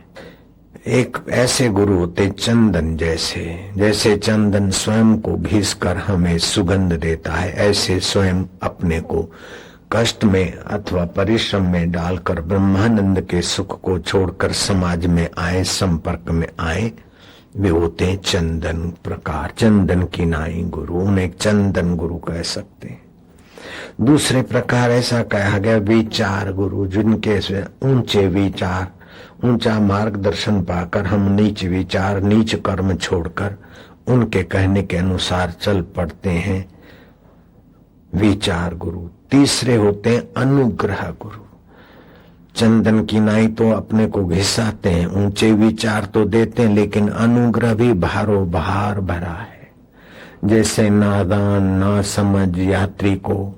एक ऐसे गुरु होते चंदन जैसे चंदन स्वयं को घिसकर हमें सुगंध देता है, ऐसे स्वयं अपने को कष्ट में अथवा परिश्रम में डालकर ब्रह्मानंद के सुख को छोड़कर समाज में आए, संपर्क में आए, वे होते चंदन प्रकार, चंदन की नाई गुरु। उन्हें चंदन गुरु कह सकते हैं। दूसरे प्रकार ऐसा कहा गया विचार गुरु, जिनके ऊंचे विचार, ऊंचा मार्गदर्शन पाकर हम नीच विचार, नीच कर्म छोड़कर उनके कहने के अनुसार चल पड़ते हैं, विचार गुरु। तीसरे होते हैं अनुग्रह गुरु। चंदन की नाई तो अपने को घिसाते हैं, ऊंचे विचार तो देते हैं, लेकिन अनुग्रह भी भारो भार भरा है। जैसे नादान ना समझ यात्री को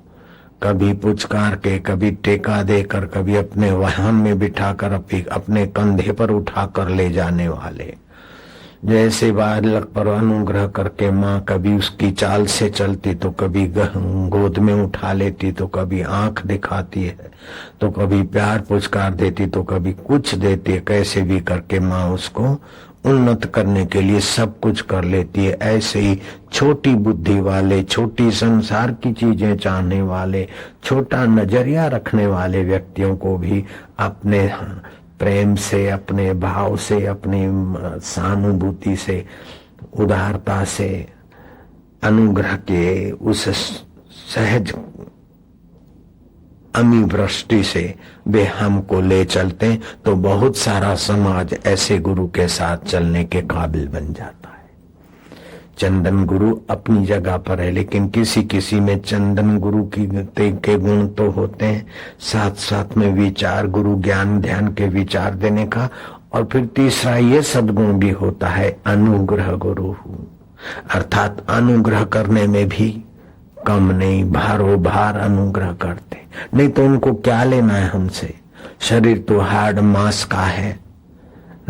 कभी पुचकार के, कभी टेका देकर, कभी अपने वाहन में बिठाकर अपने कंधे पर उठाकर ले जाने वाले, जैसे बालक पर अनुग्रह करके माँ कभी उसकी चाल से चलती तो कभी गोद में उठा लेती, तो कभी आंख दिखाती है, तो कभी प्यार पुचकार देती, तो कभी कुछ देती है। कैसे भी करके माँ उसको उन्नत करने के लिए सब कुछ कर लेती है। ऐसे ही छोटी बुद्धि वाले, छोटी संसार की चीजें चाहने वाले, छोटा नजरिया रखने वाले व्यक्तियों को भी अपने प्रेम से, अपने भाव से, अपनी सहानुभूति से, उदारता से, अनुग्रह के उस सहज अमीवृष्टि से वे हमको ले चलते, तो बहुत सारा समाज ऐसे गुरु के साथ चलने के काबिल बन जाता है। चंदन गुरु अपनी जगह पर है, लेकिन किसी किसी में चंदन गुरु के गुण तो होते हैं, साथ साथ में विचार गुरु, ज्ञान ध्यान के विचार देने का, और फिर तीसरा ये सद्गुण भी होता है अनुग्रह गुरु, अर्थात अनुग्रह करने में भी कम नहीं, भारो भार अनुग्रह करते। नहीं तो उनको क्या लेना है हमसे। शरीर तो हार्ड मांस का है,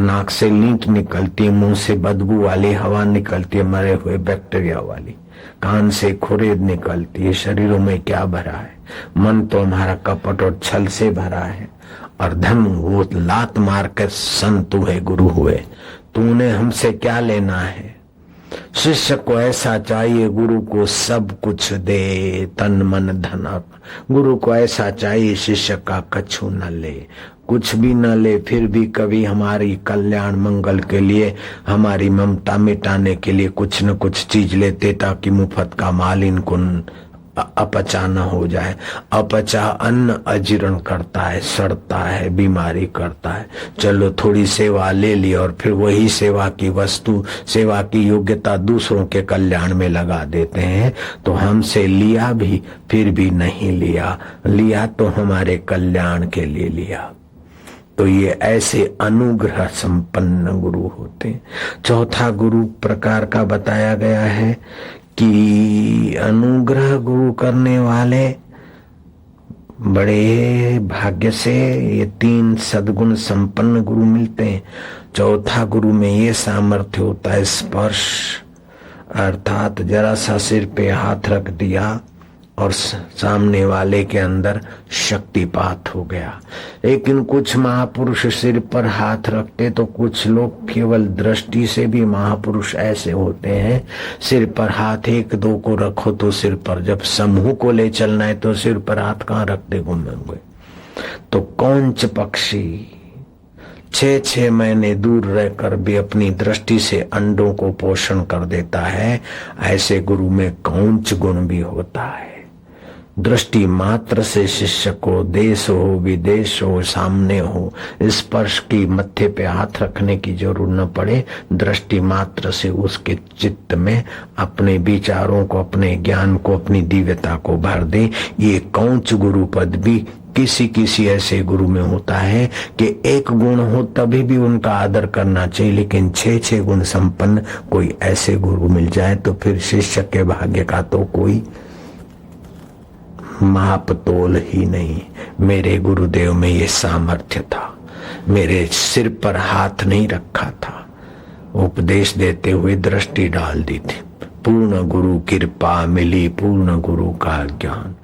नाक से लींट निकलती है, मुंह से बदबू वाली हवा निकलती है, मरे हुए बैक्टीरिया वाली, कान से खुरेद निकलती है। शरीरों में क्या भरा है? मन तो हमारा कपट और छल से भरा है, और धन वो लात मार कर संत हुए, गुरु हुए। तूने हमसे क्या लेना है? शिष्य को ऐसा चाहिए, गुरु को सब कुछ दे, तन मन धन। गुरु को ऐसा चाहिए, शिष्य का कछु न ले, कुछ भी न ले, फिर भी कभी हमारी कल्याण मंगल के लिए, हमारी ममता मिटाने के लिए कुछ न कुछ चीज लेते, ताकि मुफ्त का माल इनको अपचा न हो जाए। अपचा अन्न अजीर्ण करता है, सड़ता है, बीमारी करता है। चलो थोड़ी सेवा ले ली और फिर वही सेवा की वस्तु, सेवा की योग्यता दूसरों के कल्याण में लगा देते हैं। तो हमसे लिया भी, फिर भी नहीं लिया, लिया तो हमारे कल्याण के लिए लिया। तो ये ऐसे अनुग्रह संपन्न गुरु होते हैं। चौथा गुरु प्रकार का बताया गया है कि अनुग्रह गुरु करने वाले बड़े भाग्य से ये 3 सद्गुण संपन्न गुरु मिलते हैं। चौथा गुरु में ये सामर्थ्य होता है स्पर्श, अर्थात जरा सा सिर पे हाथ रख दिया और सामने वाले के अंदर शक्तिपात हो गया। लेकिन कुछ महापुरुष सिर पर हाथ रखते, तो कुछ लोग केवल दृष्टि से भी महापुरुष ऐसे होते हैं। सिर पर हाथ 1-2 को रखो तो सिर पर, जब समूह को ले चलना है तो सिर पर हाथ कहाँ रखते घूमेंगे। तो कौंच पक्षी 6-6 महीने दूर रहकर भी अपनी दृष्टि से अंडों को पोषण कर देता है, ऐसे गुरु में कौंच गुण भी होता है। दृष्टि मात्र से शिष्य को देश हो विदेश हो सामने हो, स्पर्श की मत्थे पे हाथ रखने की जरूरत न पड़े, दृष्टि मात्र से उसके चित्त में अपने विचारों को, अपने ज्ञान को, अपनी दिव्यता को भर दे। ये कौंच गुरु पद भी किसी किसी ऐसे गुरु में होता है कि 1 गुण हो तभी भी उनका आदर करना चाहिए, लेकिन 6-6 गुण संपन्न कोई ऐसे गुरु मिल जाए तो फिर शिष्य के भाग्य का तो कोई माप तोल ही नहीं। मेरे गुरुदेव में ये सामर्थ्य था, मेरे सिर पर हाथ नहीं रखा था, उपदेश देते हुए दृष्टि डाल दी थी। पूर्ण गुरु कृपा मिली, पूर्ण गुरु का ज्ञान।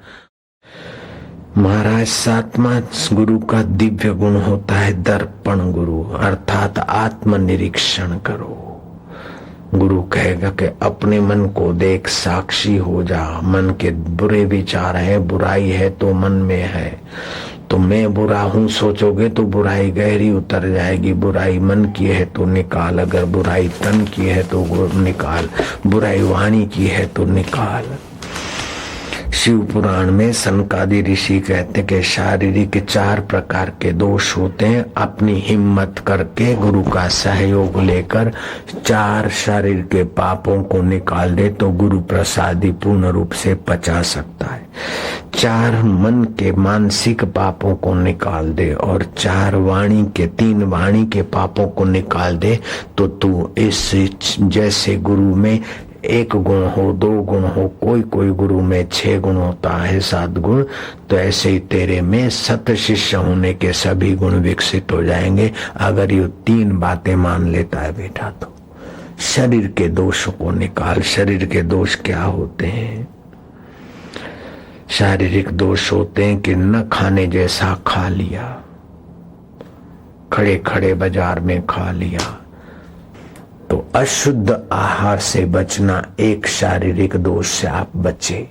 महाराज 7वां गुरु का दिव्य गुण होता है दर्पण गुरु, अर्थात आत्मनिरीक्षण करो। गुरु कहेगा कि अपने मन को देख, साक्षी हो जा। मन के बुरे विचार है, बुराई है तो मन में है, तो मैं बुरा हूं सोचोगे तो बुराई गहरी उतर जाएगी। बुराई मन की है तो निकाल, अगर बुराई तन की है तो निकाल, बुराई वाणी की है तो निकाल। शिव पुराण में सनकादि ऋषि कहते कि शारीरिक 4 प्रकार के दोष होते हैं। अपनी हिम्मत करके गुरु का सहयोग लेकर 4 शरीर के पापों को निकाल दे तो गुरु प्रसादी पूर्ण रूप से पचा सकता है। 4 मन के मानसिक पापों को निकाल दे और 4 वाणी के, 3 वाणी के पापों को निकाल दे तो तू इस जैसे गुरु में 1 गुण हो, 2 गुण हो, कोई गुरु में 6 गुण होता है, 7 गुण, तो ऐसे ही तेरे में सत शिष्य होने के सभी गुण विकसित हो जाएंगे अगर ये 3 बातें मान लेता है बेटा। तो शरीर के दोषों को निकाल। शरीर के दोष क्या होते हैं? शारीरिक दोष होते हैं कि न खाने जैसा खा लिया, खड़े खड़े बाजार में खा लिया, तो अशुद्ध आहार से बचना एक शारीरिक दोष से आप बचे।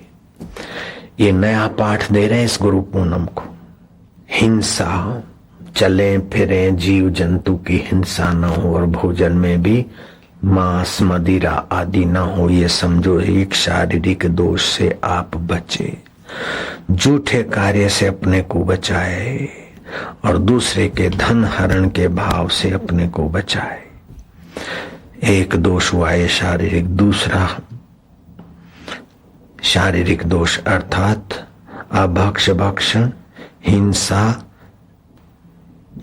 ये नया पाठ दे रहे हैं इस गुरु पूनम को। हिंसा, चले फिरे जीव जंतु की हिंसा न हो और भोजन में भी मांस मदिरा आदि न हो, ये समझो एक शारीरिक दोष से आप बचे। झूठे कार्य से अपने को बचाए और दूसरे के धन हरण के भाव से अपने को बचाए। एक दोष हुआ है शारीरिक। दूसरा शारीरिक दोष अर्थात अभक्ष भक्षण, हिंसा,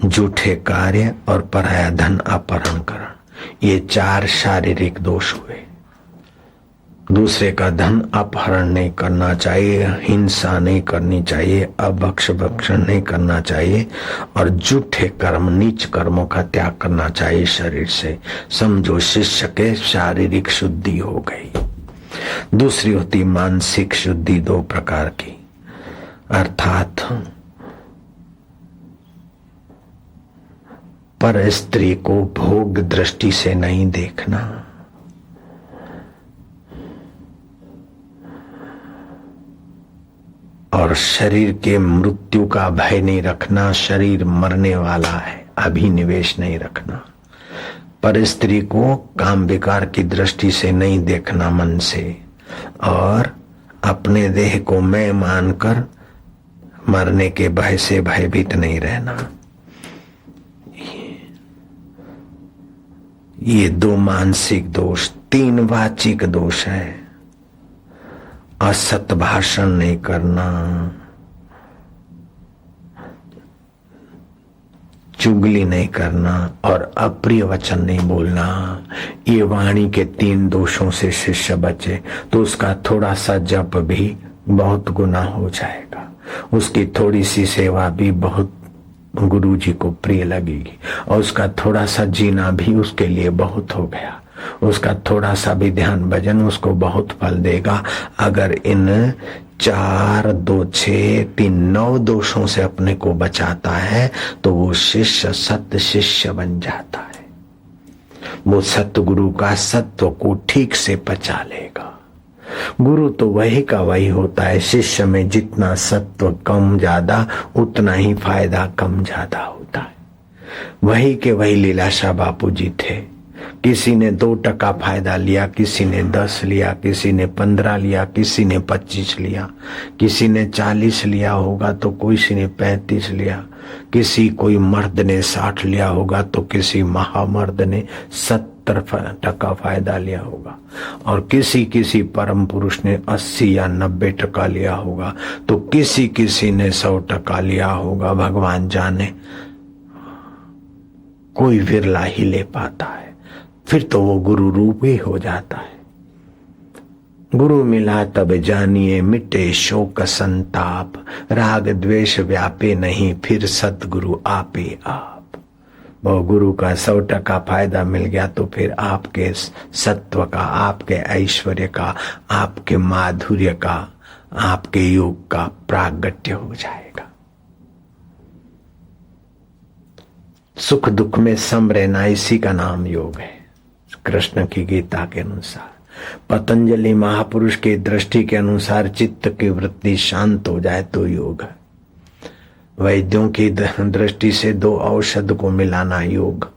झूठे कार्य और पराया धन अपहरण करण, ये 4 शारीरिक दोष हुए। दूसरे का धन अपहरण नहीं करना चाहिए, हिंसा नहीं करनी चाहिए, भक्षण नहीं करना चाहिए और झूठे कर्म नीच कर्मों का त्याग करना चाहिए शरीर से। समझो शिष्य के शारीरिक शुद्धि हो गई। दूसरी होती मानसिक शुद्धि 2 प्रकार की, अर्थात पर स्त्री को भोग दृष्टि से नहीं देखना, और शरीर के मृत्यु का भय नहीं रखना। शरीर मरने वाला है, अभिनिवेश नहीं रखना। पर स्त्री को काम विकार की दृष्टि से नहीं देखना मन से, और अपने देह को मैं मानकर मरने के भय से भयभीत नहीं रहना। ये 2 मानसिक दोष। 3 वाचिक दोष है। असत भाषण नहीं करना, चुगली नहीं करना और अप्रिय वचन नहीं बोलना। ये वाणी के 3 दोषों से शिष्य बचे तो उसका थोड़ा सा जप भी बहुत गुना हो जाएगा, उसकी थोड़ी सी सेवा भी बहुत गुरु जी को प्रिय लगेगी, और उसका थोड़ा सा जीना भी उसके लिए बहुत हो गया। उसका थोड़ा सा भी ध्यान भजन उसको बहुत फल देगा। अगर इन 4, 2, 6, 3, 9 दोषों से अपने को बचाता है तो वो शिष्य सत्य शिष्य बन जाता है। वो सतगुरु का सत्व को ठीक से पचा लेगा। गुरु तो वही का वही होता है। शिष्य में जितना सत्व कम ज्यादा उतना ही फायदा कम ज्यादा होता है। वही के वही लीलाशाह बापू जी थे। किसी ने 2% फायदा लिया, किसी ने 10 लिया, किसी ने 15 लिया, किसी ने 25 लिया, किसी ने 40 लिया होगा तो किसी ने 35 लिया, किसी कोई मर्द ने 60 लिया होगा तो किसी महामर्द ने 70% फायदा लिया होगा, और किसी परम पुरुष ने 80 या 90% लिया होगा, तो किसी ने 100% लिया होगा। भगवान जाने, कोई विरला ही ले पाता है। फिर तो वो गुरु रूप ही हो जाता है। गुरु मिला तब जानिए मिटे शोक संताप, राग द्वेष व्यापे नहीं फिर सतगुरु आपे आप। वो गुरु का 100% फायदा मिल गया तो फिर आपके सत्व का, आपके ऐश्वर्य का, आपके माधुर्य का, आपके योग का प्रागट्य हो जाएगा। सुख दुख में सम रहना, इसी का नाम योग है। कृष्ण की गीता के अनुसार, पतंजलि महापुरुष की दृष्टि के अनुसार चित्त की वृत्ति शांत हो जाए तो योग है। वैद्यों की दृष्टि से 2 औषध को मिलाना योग,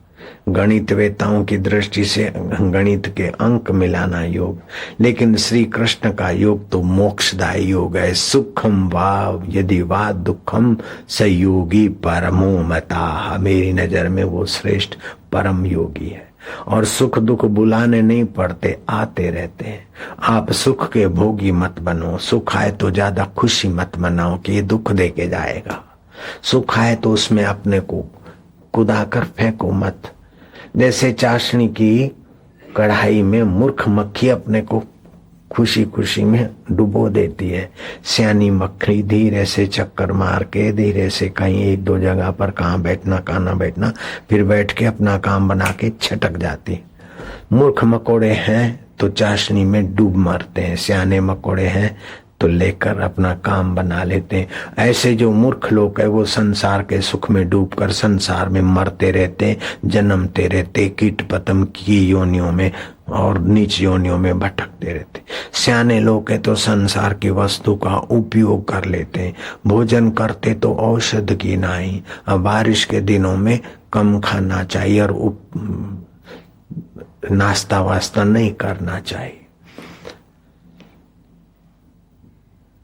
गणित वेताओं की दृष्टि से गणित के अंक मिलाना योग, लेकिन श्री कृष्ण का योग तो मोक्षदायी योग है। सुखम वा यदि वा दुखम सयोगी परमो मता। मेरी नजर में वो श्रेष्ठ परम योगी है। और सुख दुख बुलाने नहीं पड़ते, आते रहते हैं। आप सुख के भोगी मत बनो। सुख आए तो ज्यादा खुशी मत मनाओ कि ये दुख दे के जाएगा। सुख आए तो उसमें अपने को कुदाकर फेंको मत। जैसे चाशनी की कढ़ाई में मूर्ख मक्खी अपने को खुशी खुशी में डुबो देती है, सियानी मक्खी धीरे से चक्कर मार के धीरे से कहीं 1-2 जगह पर कहाँ बैठना कहाँ ना बैठना, फिर बैठ के अपना काम बना के छटक जाती। मूर्ख मकोड़े हैं तो चाशनी में डूब मरते हैं, सियाने मकोड़े हैं तो लेकर अपना काम बना लेते हैं। ऐसे जो मूर्ख लोग है वो संसार के सुख में डूबकर संसार में मरते रहते, जन्मते रहते, कीट पतंग की योनियों में और नीच योनियों में भटकते रहते। सियाने लोग है तो संसार की वस्तु का उपयोग कर लेते हैं। भोजन करते तो औषध की नाई। अब बारिश के दिनों में कम खाना चाहिए और नाश्ता वास्ता नहीं करना चाहिए।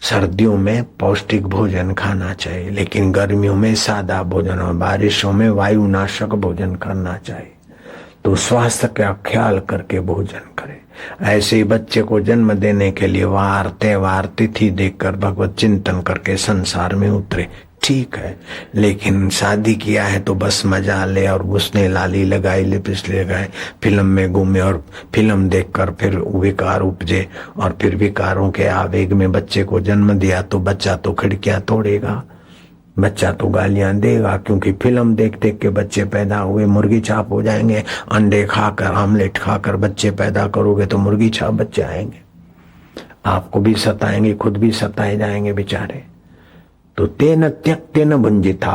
सर्दियों में पौष्टिक भोजन खाना चाहिए, लेकिन गर्मियों में सादा भोजन और बारिशों में वायुनाशक भोजन करना चाहिए। तो स्वास्थ्य का ख्याल करके भोजन करें। ऐसे ही बच्चे को जन्म देने के लिए वार त्योहार तिथि देखकर भगवत चिंतन करके संसार में उतरे, ठीक है, लेकिन शादी किया है तो बस मजा ले और उसने लाली लगाई, लिपस्टिक लगाए, फिल्म में घूमे और फिल्म देखकर फिर विकार उपजे और फिर विकारों के आवेग में बच्चे को जन्म दिया तो बच्चा तो खिड़कियां तोड़ेगा, बच्चा तो गालियां देगा, क्योंकि फिल्म देख देख के बच्चे पैदा हुए मुर्गी छाप हो जाएंगे। अंडे खाकर आमलेट खाकर बच्चे पैदा करोगे तो मुर्गी छाप बच्चे आएंगे, आपको भी सताएंगे, खुद भी सताए जाएंगे बेचारे। तो तेन त्यक्तेन भुंजिता,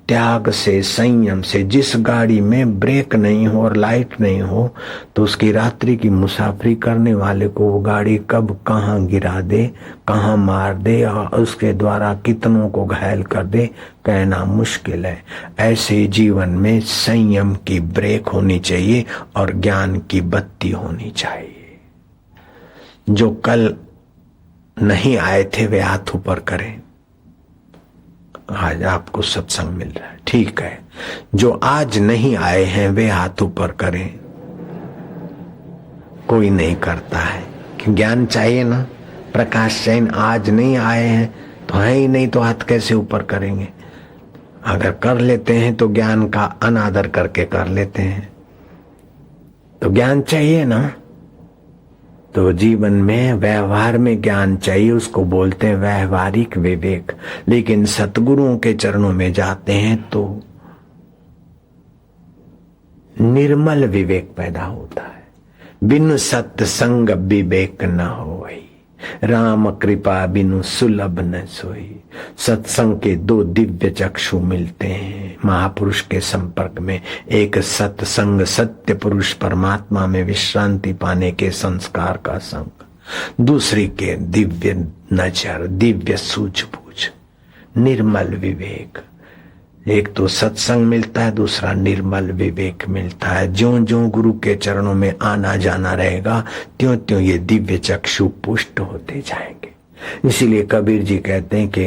त्याग से संयम से। जिस गाड़ी में ब्रेक नहीं हो और लाइट नहीं हो तो उसकी रात्रि की मुसाफरी करने वाले को वो गाड़ी कब कहाँ गिरा दे, कहाँ मार दे और उसके द्वारा कितनों को घायल कर दे, कहना मुश्किल है। ऐसे जीवन में संयम की ब्रेक होनी चाहिए और ज्ञान की बत्ती होनी चाहिए। जो कल नहीं आए थे वे हाथ ऊपर करें, आज आपको सत्संग मिल रहा है, ठीक है। जो आज नहीं आए हैं वे हाथ ऊपर करें, कोई नहीं करता है, ज्ञान चाहिए ना। प्रकाश जैन आज नहीं आए हैं तो है ही नहीं, तो हाथ कैसे ऊपर करेंगे। अगर कर लेते हैं तो ज्ञान का अनादर करके कर लेते हैं, तो ज्ञान चाहिए ना। तो जीवन में व्यवहार में ज्ञान चाहिए, उसको बोलते हैं व्यवहारिक विवेक। लेकिन सतगुरुओं के चरणों में जाते हैं तो निर्मल विवेक पैदा होता है। बिनु सत्संग विवेक न होई, राम कृपा बिनु सुलभ न सोई। सत्संग के दो दिव्य चक्षु मिलते हैं महापुरुष के संपर्क में। एक सत्संग सत्य पुरुष परमात्मा में विश्रांति पाने के संस्कार का संग, दूसरी के दिव्य नजर, दिव्य सूझबूझ, निर्मल विवेक। एक तो सत्संग मिलता है, दूसरा निर्मल विवेक मिलता है। ज्यों ज्यों गुरु के चरणों में आना जाना रहेगा त्यों त्यों ये दिव्य चक्षु पुष्ट होते जाएंगे। इसीलिए कबीर जी कहते हैं कि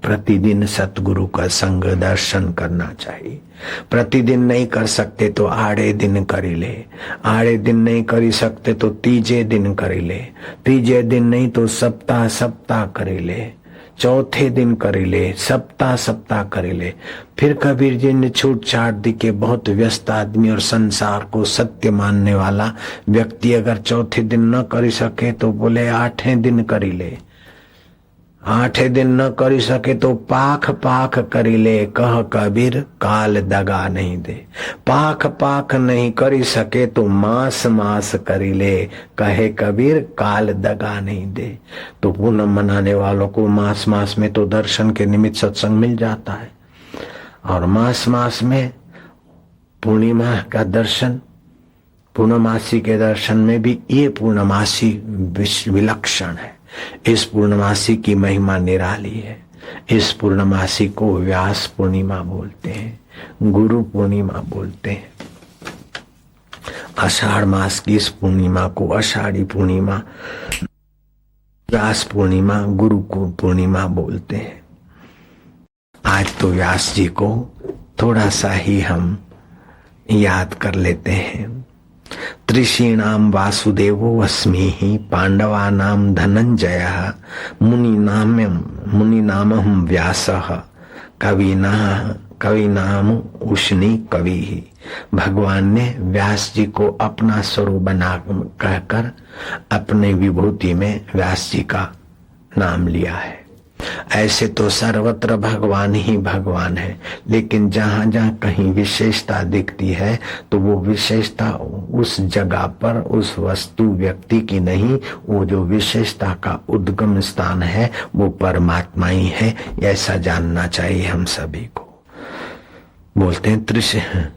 प्रतिदिन सतगुरु का संग दर्शन करना चाहिए। प्रतिदिन नहीं कर सकते तो आड़े दिन करी ले, आड़े दिन नहीं करी सकते तो तीजे दिन करी ले, तीजे दिन नहीं तो सप्ताह सप्ताह करी ले, चौथे दिन करी ले, सप्ताह सप्ताह करी ले। फिर कबीर जी ने छूट छाट दी के बहुत व्यस्त आदमी और संसार को सत्य मानने वाला व्यक्ति अगर चौथे दिन न करी सके तो बोले आठवें दिन करी ले, आठे दिन न करी सके तो पाख पाख करी ले, कह कबीर काल दगा नहीं दे। पाख पाख नहीं करी सके तो मास मास करी ले, कहे कबीर काल दगा नहीं दे। तो पूनम मनाने वालों को मास मास में तो दर्शन के निमित्त सत्संग मिल जाता है, और मास मास में पूर्णिमा का दर्शन, पूर्णमासी के दर्शन में भी ये पूर्णमासी विलक्षण है। इस पूर्णमासी की महिमा निराली है। इस पूर्णमासी को व्यास पूर्णिमा बोलते हैं, गुरु पूर्णिमा बोलते हैं। आषाढ़ मास की इस पूर्णिमा को आषाढ़ी पूर्णिमा, व्यास पूर्णिमा, गुरु को पूर्णिमा बोलते हैं। आज तो व्यास जी को थोड़ा सा ही हम याद कर लेते हैं। त्रिशीणाम वासुदेवो अस्मि, पांडवानाम धनंजयः, मुनिनामहं व्यासः, कविनाम उष्णी कवि। भगवान ने व्यास जी को अपना स्वरूप बना कहकर अपने विभूति में व्यास जी का नाम लिया है। ऐसे तो सर्वत्र भगवान ही भगवान है, लेकिन जहां जहां कहीं विशेषता दिखती है तो वो विशेषता उस जगह पर उस वस्तु व्यक्ति की नहीं, वो जो विशेषता का उद्गम स्थान है वो परमात्मा ही है। ऐसा जानना चाहिए हम सभी को। बोलते हैं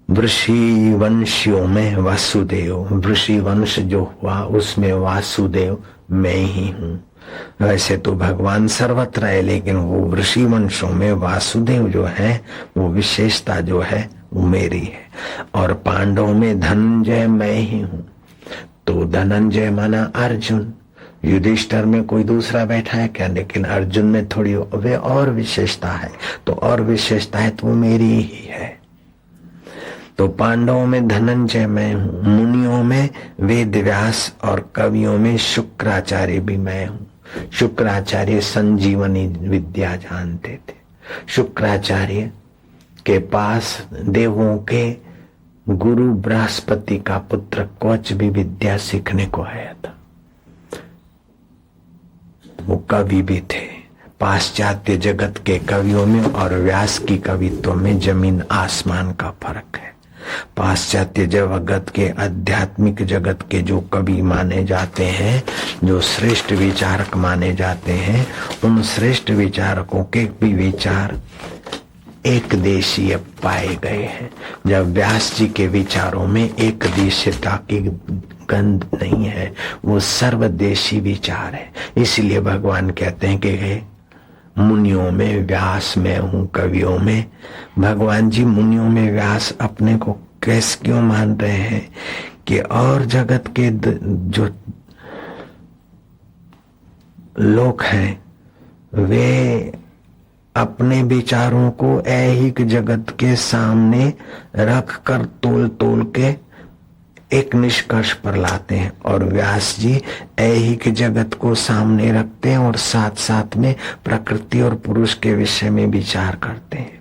वृषि वंशियों में वासुदेव, वृषि वंश जो हुआ उसमें वासुदेव मैं ही हूँ। वैसे तो भगवान सर्वत्र है, लेकिन वो वृषि वंशों में वासुदेव जो है वो विशेषता जो है वो मेरी है। और पांडवों में धनंजय मैं ही हूँ। तो धनंजय माना अर्जुन, युधिष्ठिर में कोई दूसरा बैठा है क्या? लेकिन अर्जुन में थोड़ी वे और विशेषता है, तो और विशेषता है तो वो मेरी ही है। तो पांडवों में धनंजय मैं हूँ, मुनियों में वेद व्यास और कवियों में शुक्राचार्य भी मैं हूँ। शुक्राचार्य संजीवनी विद्या जानते थे। शुक्राचार्य के पास देवों के गुरु बृहस्पति का पुत्र कवच भी विद्या सीखने को आया था। वो कवि भी थे। पाश्चात्य जगत के कवियों में और व्यास की कवित्व में जमीन आसमान का फर्क है। पाश्चात्य जगत के आध्यात्मिक जगत के जो कवि माने जाते हैं, जो श्रेष्ठ विचारक माने जाते हैं, उन श्रेष्ठ विचारकों के भी विचार एक देशीय पाए गए हैं। जब व्यास जी के विचारों में एक देशीयता की गंध नहीं है, वो सर्वदेशी विचार है। इसलिए भगवान कहते हैं कि मुनियों में व्यास मैं हूं, कवियों में। भगवान जी मुनियों में व्यास अपने को कैसे क्यों मान रहे हैं कि और जगत के जो लोग हैं वे अपने विचारों को ऐहिक जगत के सामने रख कर तोल तोल के एक निष्कर्ष पर लाते हैं, और व्यास जी ऐहिक जगत को सामने रखते हैं और साथ साथ में प्रकृति और पुरुष के विषय में विचार करते हैं।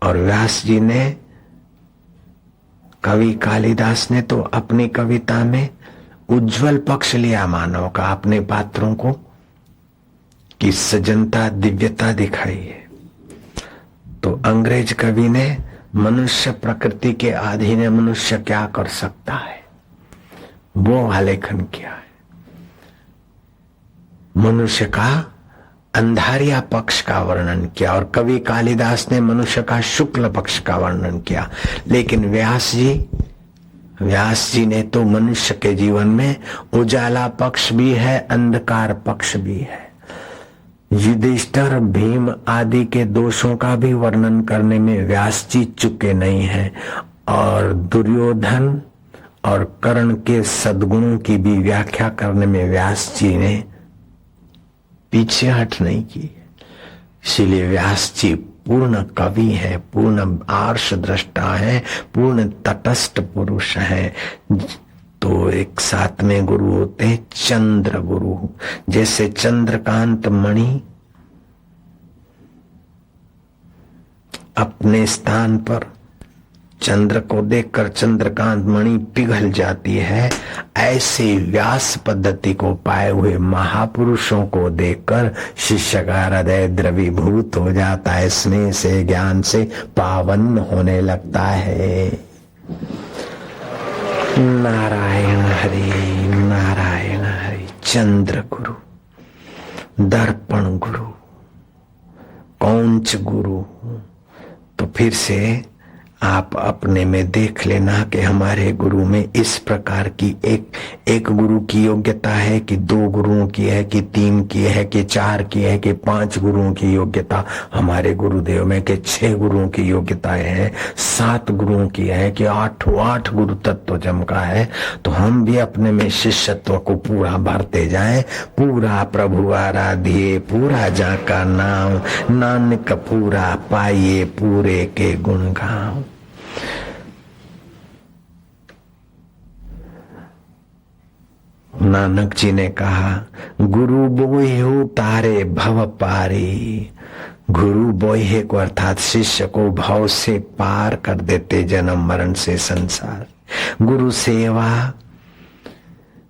और व्यास जी ने, कवि कालिदास ने तो अपनी कविता में उज्जवल पक्ष लिया मानव का, अपने पात्रों को की सजनता दिव्यता दिखाई है। तो अंग्रेज कवि ने मनुष्य प्रकृति के अधीन है, मनुष्य क्या कर सकता है, वो आलेखन किया है। मनुष्य का अंधारिया पक्ष का वर्णन किया, और कवि कालिदास ने मनुष्य का शुक्ल पक्ष का वर्णन किया। लेकिन व्यास जी ने तो मनुष्य के जीवन में उजाला पक्ष भी है, अंधकार पक्ष भी है। युधिष्ठिर, भीम आदि के दोषों का भी वर्णन करने में व्यास जी चुके नहीं हैं, और दुर्योधन और कर्ण के सद्गुणों की भी व्याख्या करने में व्यास जी ने पीछे हट नहीं की। इसीलिए व्यास जी पूर्ण कवि है, पूर्ण आर्ष दृष्टा है, पूर्ण तटस्थ पुरुष है। तो एक साथ में गुरु होते हैं चंद्र गुरु। जैसे चंद्रकांत मणि अपने स्थान पर चंद्र को देखकर चंद्रकांत मणि पिघल जाती है, ऐसे व्यास पद्धति को पाए हुए महापुरुषों को देखकर शिष्य का हृदय द्रवीभूत हो जाता है, स्नेह से ज्ञान से पावन होने लगता है। नारायण हरि नारायण हरि। चंद्र गुरु, दर्पण गुरु, कौंच गुरु। तो फिर से आप अपने में देख लेना कि हमारे गुरु में इस प्रकार की एक गुरु की योग्यता है कि 2 गुरुओं की है कि 3 की है कि 4 की है कि 5 गुरुओं की योग्यता हमारे गुरुदेव में, कि 6 गुरुओं की योग्यता है, 7 गुरुओं की है कि 8 गुरु तत्व चमका है। तो हम भी अपने में शिष्यत्व को पूरा भरते जाएं। पूरा प्रभु आराधिए, पूरा जाका नाम, नानक पूरा पाइए, पूरे के गुण गाओ। नानक जी ने कहा, गुरु बोह्यो तारे भव पारी। गुरु बोह्य को अर्थात शिष्य को भव से पार कर देते, जन्म मरण से संसार। गुरु सेवा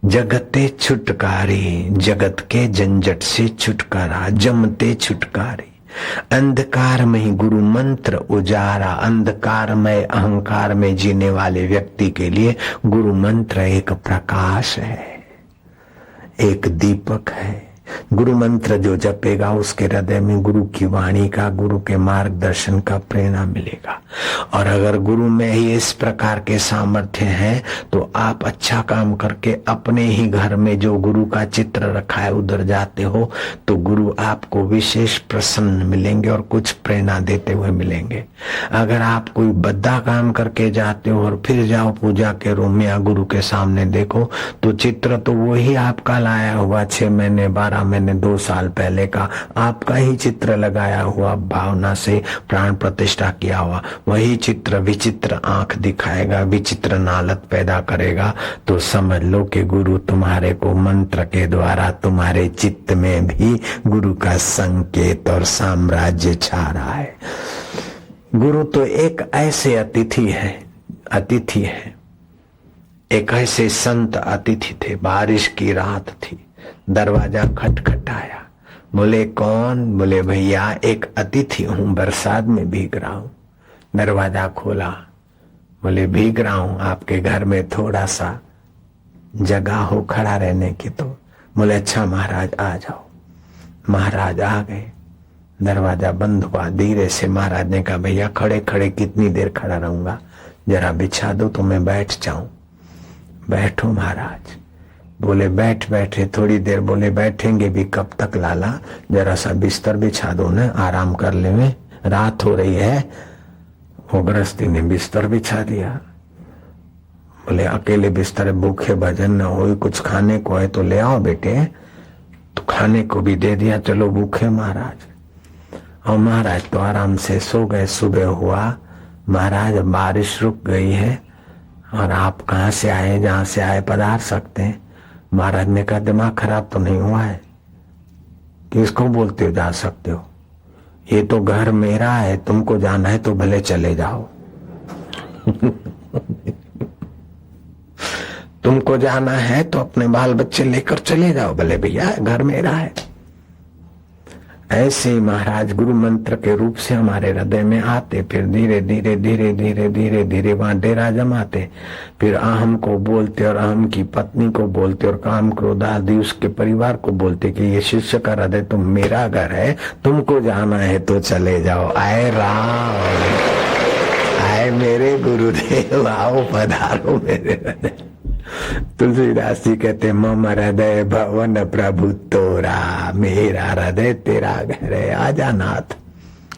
जगते छुटकारे, जगत के झंझट से छुटकारा, जमते छुटकारे। अंधकार में ही गुरु मंत्र उजारा। अंधकार में अहंकार में जीने वाले व्यक्ति के लिए गुरु मंत्र एक प्रकाश है, एक दीपक है। गुरु मंत्र जो जपेगा उसके हृदय में गुरु की वाणी का, गुरु के मार्गदर्शन का प्रेरणा मिलेगा। और अगर गुरु में ही इस प्रकार के सामर्थ्य है तो आप अच्छा काम करके अपने ही घर में जो गुरु का चित्र रखा है उधर जाते हो तो गुरु आपको विशेष प्रसन्न मिलेंगे और कुछ प्रेरणा देते हुए मिलेंगे। अगर आप कोई बद्दा काम करके जाते हो और फिर जाओ पूजा के रूम में या गुरु के सामने देखो तो चित्र तो वही आपका लाया हुआ 6 महीने 12 महीने मैंने 2 साल पहले का आपका ही चित्र लगाया हुआ, भावना से प्राण प्रतिष्ठा किया हुआ वही चित्र विचित्र आंख दिखाएगा, विचित्र नालत पैदा करेगा, तो समझ लो कि गुरु तुम्हारे को मंत्र के द्वारा तुम्हारे चित्त में भी गुरु का संकेत और साम्राज्य छा रहा है। गुरु तो एक ऐसे अतिथि है, एक ऐसे संत अतिथि थे। बारिश की रात थी, दरवाजा खटखटाया। बोले कौन? बोले भैया एक अतिथि हूं, बरसात में भीग रहा हूं। दरवाजा खोला, बोले भीग रहा हूं, आपके घर में थोड़ा सा जगह हो खड़ा रहने की? तो बोले अच्छा महाराज आ जाओ। महाराज आ गए, दरवाजा बंद हुआ। धीरे से महाराज ने कहा भैया खड़े खड़े कितनी देर खड़ा रहूंगा, जरा बिछा दो तो मैं बैठ जाऊं। बैठो महाराज। बोले बैठे थोड़ी देर। बोले बैठेंगे भी कब तक लाला, जरा सा बिस्तर बिछा दो ना, आराम कर ले, में रात हो रही है। वो गृहस्थी ने बिस्तर बिछा दिया। बोले अकेले बिस्तर, भूखे भजन न हो, कुछ खाने को है तो ले आओ बेटे। तो खाने को भी दे दिया। चलो भूखे महाराज। और महाराज तो आराम से सो गए। सुबह हुआ, महाराज बारिश रुक गई है और आप कहाँ से आए? जहां से आए पधार सकते हैं। महाराज ने कहा दिमाग खराब तो नहीं हुआ है? किसको बोलते हो जा सकते हो? ये तो घर मेरा है, तुमको जाना है तो भले चले जाओ। तुमको जाना है तो अपने बाल बच्चे लेकर चले जाओ, भले भैया घर मेरा है। ऐसे ही महाराज गुरु मंत्र के रूप से हमारे हृदय में आते, फिर धीरे धीरे धीरे धीरे धीरे धीरे वहां डेरा जमाते, फिर अहम को बोलते और अहम की पत्नी को बोलते और काम क्रोध आदि उसके परिवार को बोलते कि ये शिष्य का हृदय तो मेरा घर है, तुमको जाना है तो चले जाओ। आए राम, आए मेरे गुरुदेव, आओ पधारो मेरे हृदय। तुलसीदास जी कहते मम हृदय भवन प्रभु तोरा, मेरा हृदय तेरा घर है, आजा नाथ,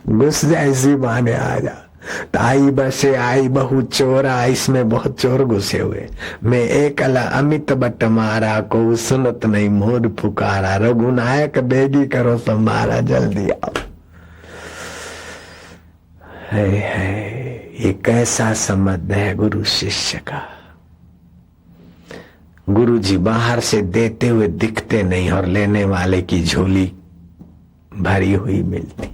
घुस जा इसी बहाने आजा। ताई बसे आई बहु चोरा, इसमें बहुत चोर घुसे हुए। मैं एक अला अमित बट मारा, को सुनत नहीं मोर पुकारा, रघुनायक बेगी करो संभारा, जल्दी आओ। है ये कैसा संबंध है गुरु शिष्य का। गुरु जी बाहर से देते हुए दिखते नहीं और लेने वाले की झोली भरी हुई मिलती।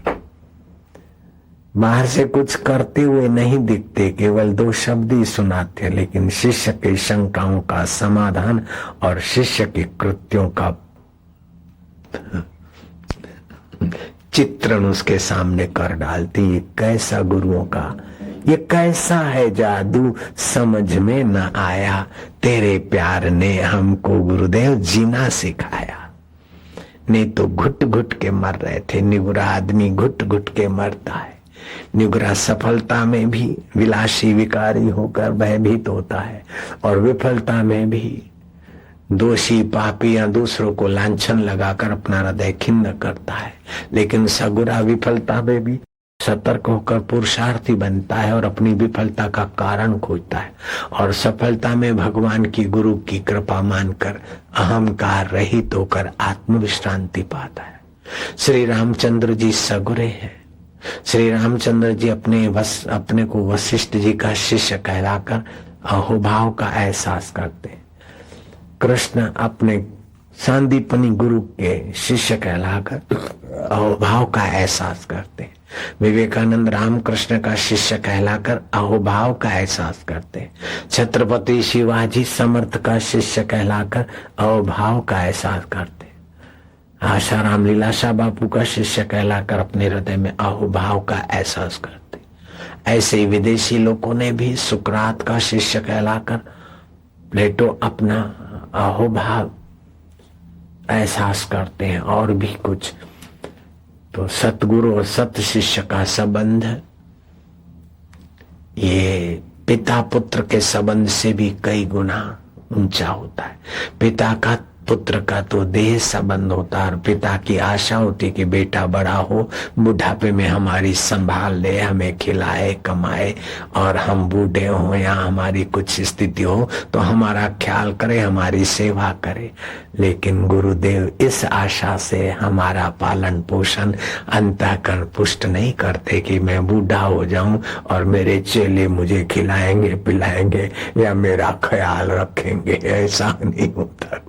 बाहर से कुछ करते हुए नहीं दिखते, केवल 2 शब्द ही सुनाते, लेकिन शिष्य की शंकाओं का समाधान और शिष्य के कृत्यों का चित्रण उसके सामने कर डालती। ये कैसा गुरुओं का, ये कैसा है जादू समझ में न आया, तेरे प्यार ने हमको गुरुदेव जीना सिखाया। नहीं तो घुट घुट के मर रहे थे। निगुरा आदमी घुट घुट के मरता है। निगुरा सफलता में भी विलासी विकारी होकर भयभीत होता है और विफलता में भी दोषी पापी या दूसरों को लांछन लगाकर अपना हृदय खिन्न करता है। लेकिन सगुरा विफलता में भी सतर्क होकर पुरुषार्थी बनता है और अपनी विफलता का कारण खोजता है, और सफलता में भगवान की गुरु की कृपा मानकर अहंकार रहित होकर आत्मविश्रांति पाता है। श्री रामचंद्र जी सगुरे हैं। श्री रामचंद्र जी अपने को वशिष्ठ जी का शिष्य कहलाकर अहोभाव का एहसास करते हैं। कृष्ण अपने सांदीपनी गुरु के शिष्य कहलाकर अहोभाव का एहसास करते हैं। विवेकानंद रामकृष्ण का शिष्य कहलाकर अहोभाव का एहसास करते हैं। छत्रपति शिवाजी समर्थ का शिष्य कहलाकर अहोभाव का एहसास करते हैं। आशाराम लीलाशाह बापू का शिष्य कहलाकर अपने हृदय में अहोभाव का एहसास करते हैं। ऐसे ही विदेशी लोगों ने भी सुकरात का शिष्य कहलाकर प्लेटो अपना अहोभाव एहसास करते हैं। और भी कुछ तो सतगुरु और सत शिष्य का संबंध ये पिता पुत्र के संबंध से भी कई गुना ऊंचा होता है। पिता का पुत्र का तो देह संबंध होता और पिता की आशा होती कि बेटा बड़ा हो, बुढ़ापे में हमारी संभाल ले, हमें खिलाए कमाए, और हम बूढ़े हो या हमारी कुछ स्थिति हो तो हमारा ख्याल करे, हमारी सेवा करे। लेकिन गुरुदेव इस आशा से हमारा पालन पोषण अंतःकरण पुष्ट नहीं करते कि मैं बूढ़ा हो जाऊं और मेरे चेले मुझे खिलाएंगे पिलाएंगे या मेरा ख्याल रखेंगे। ऐसा नहीं होता।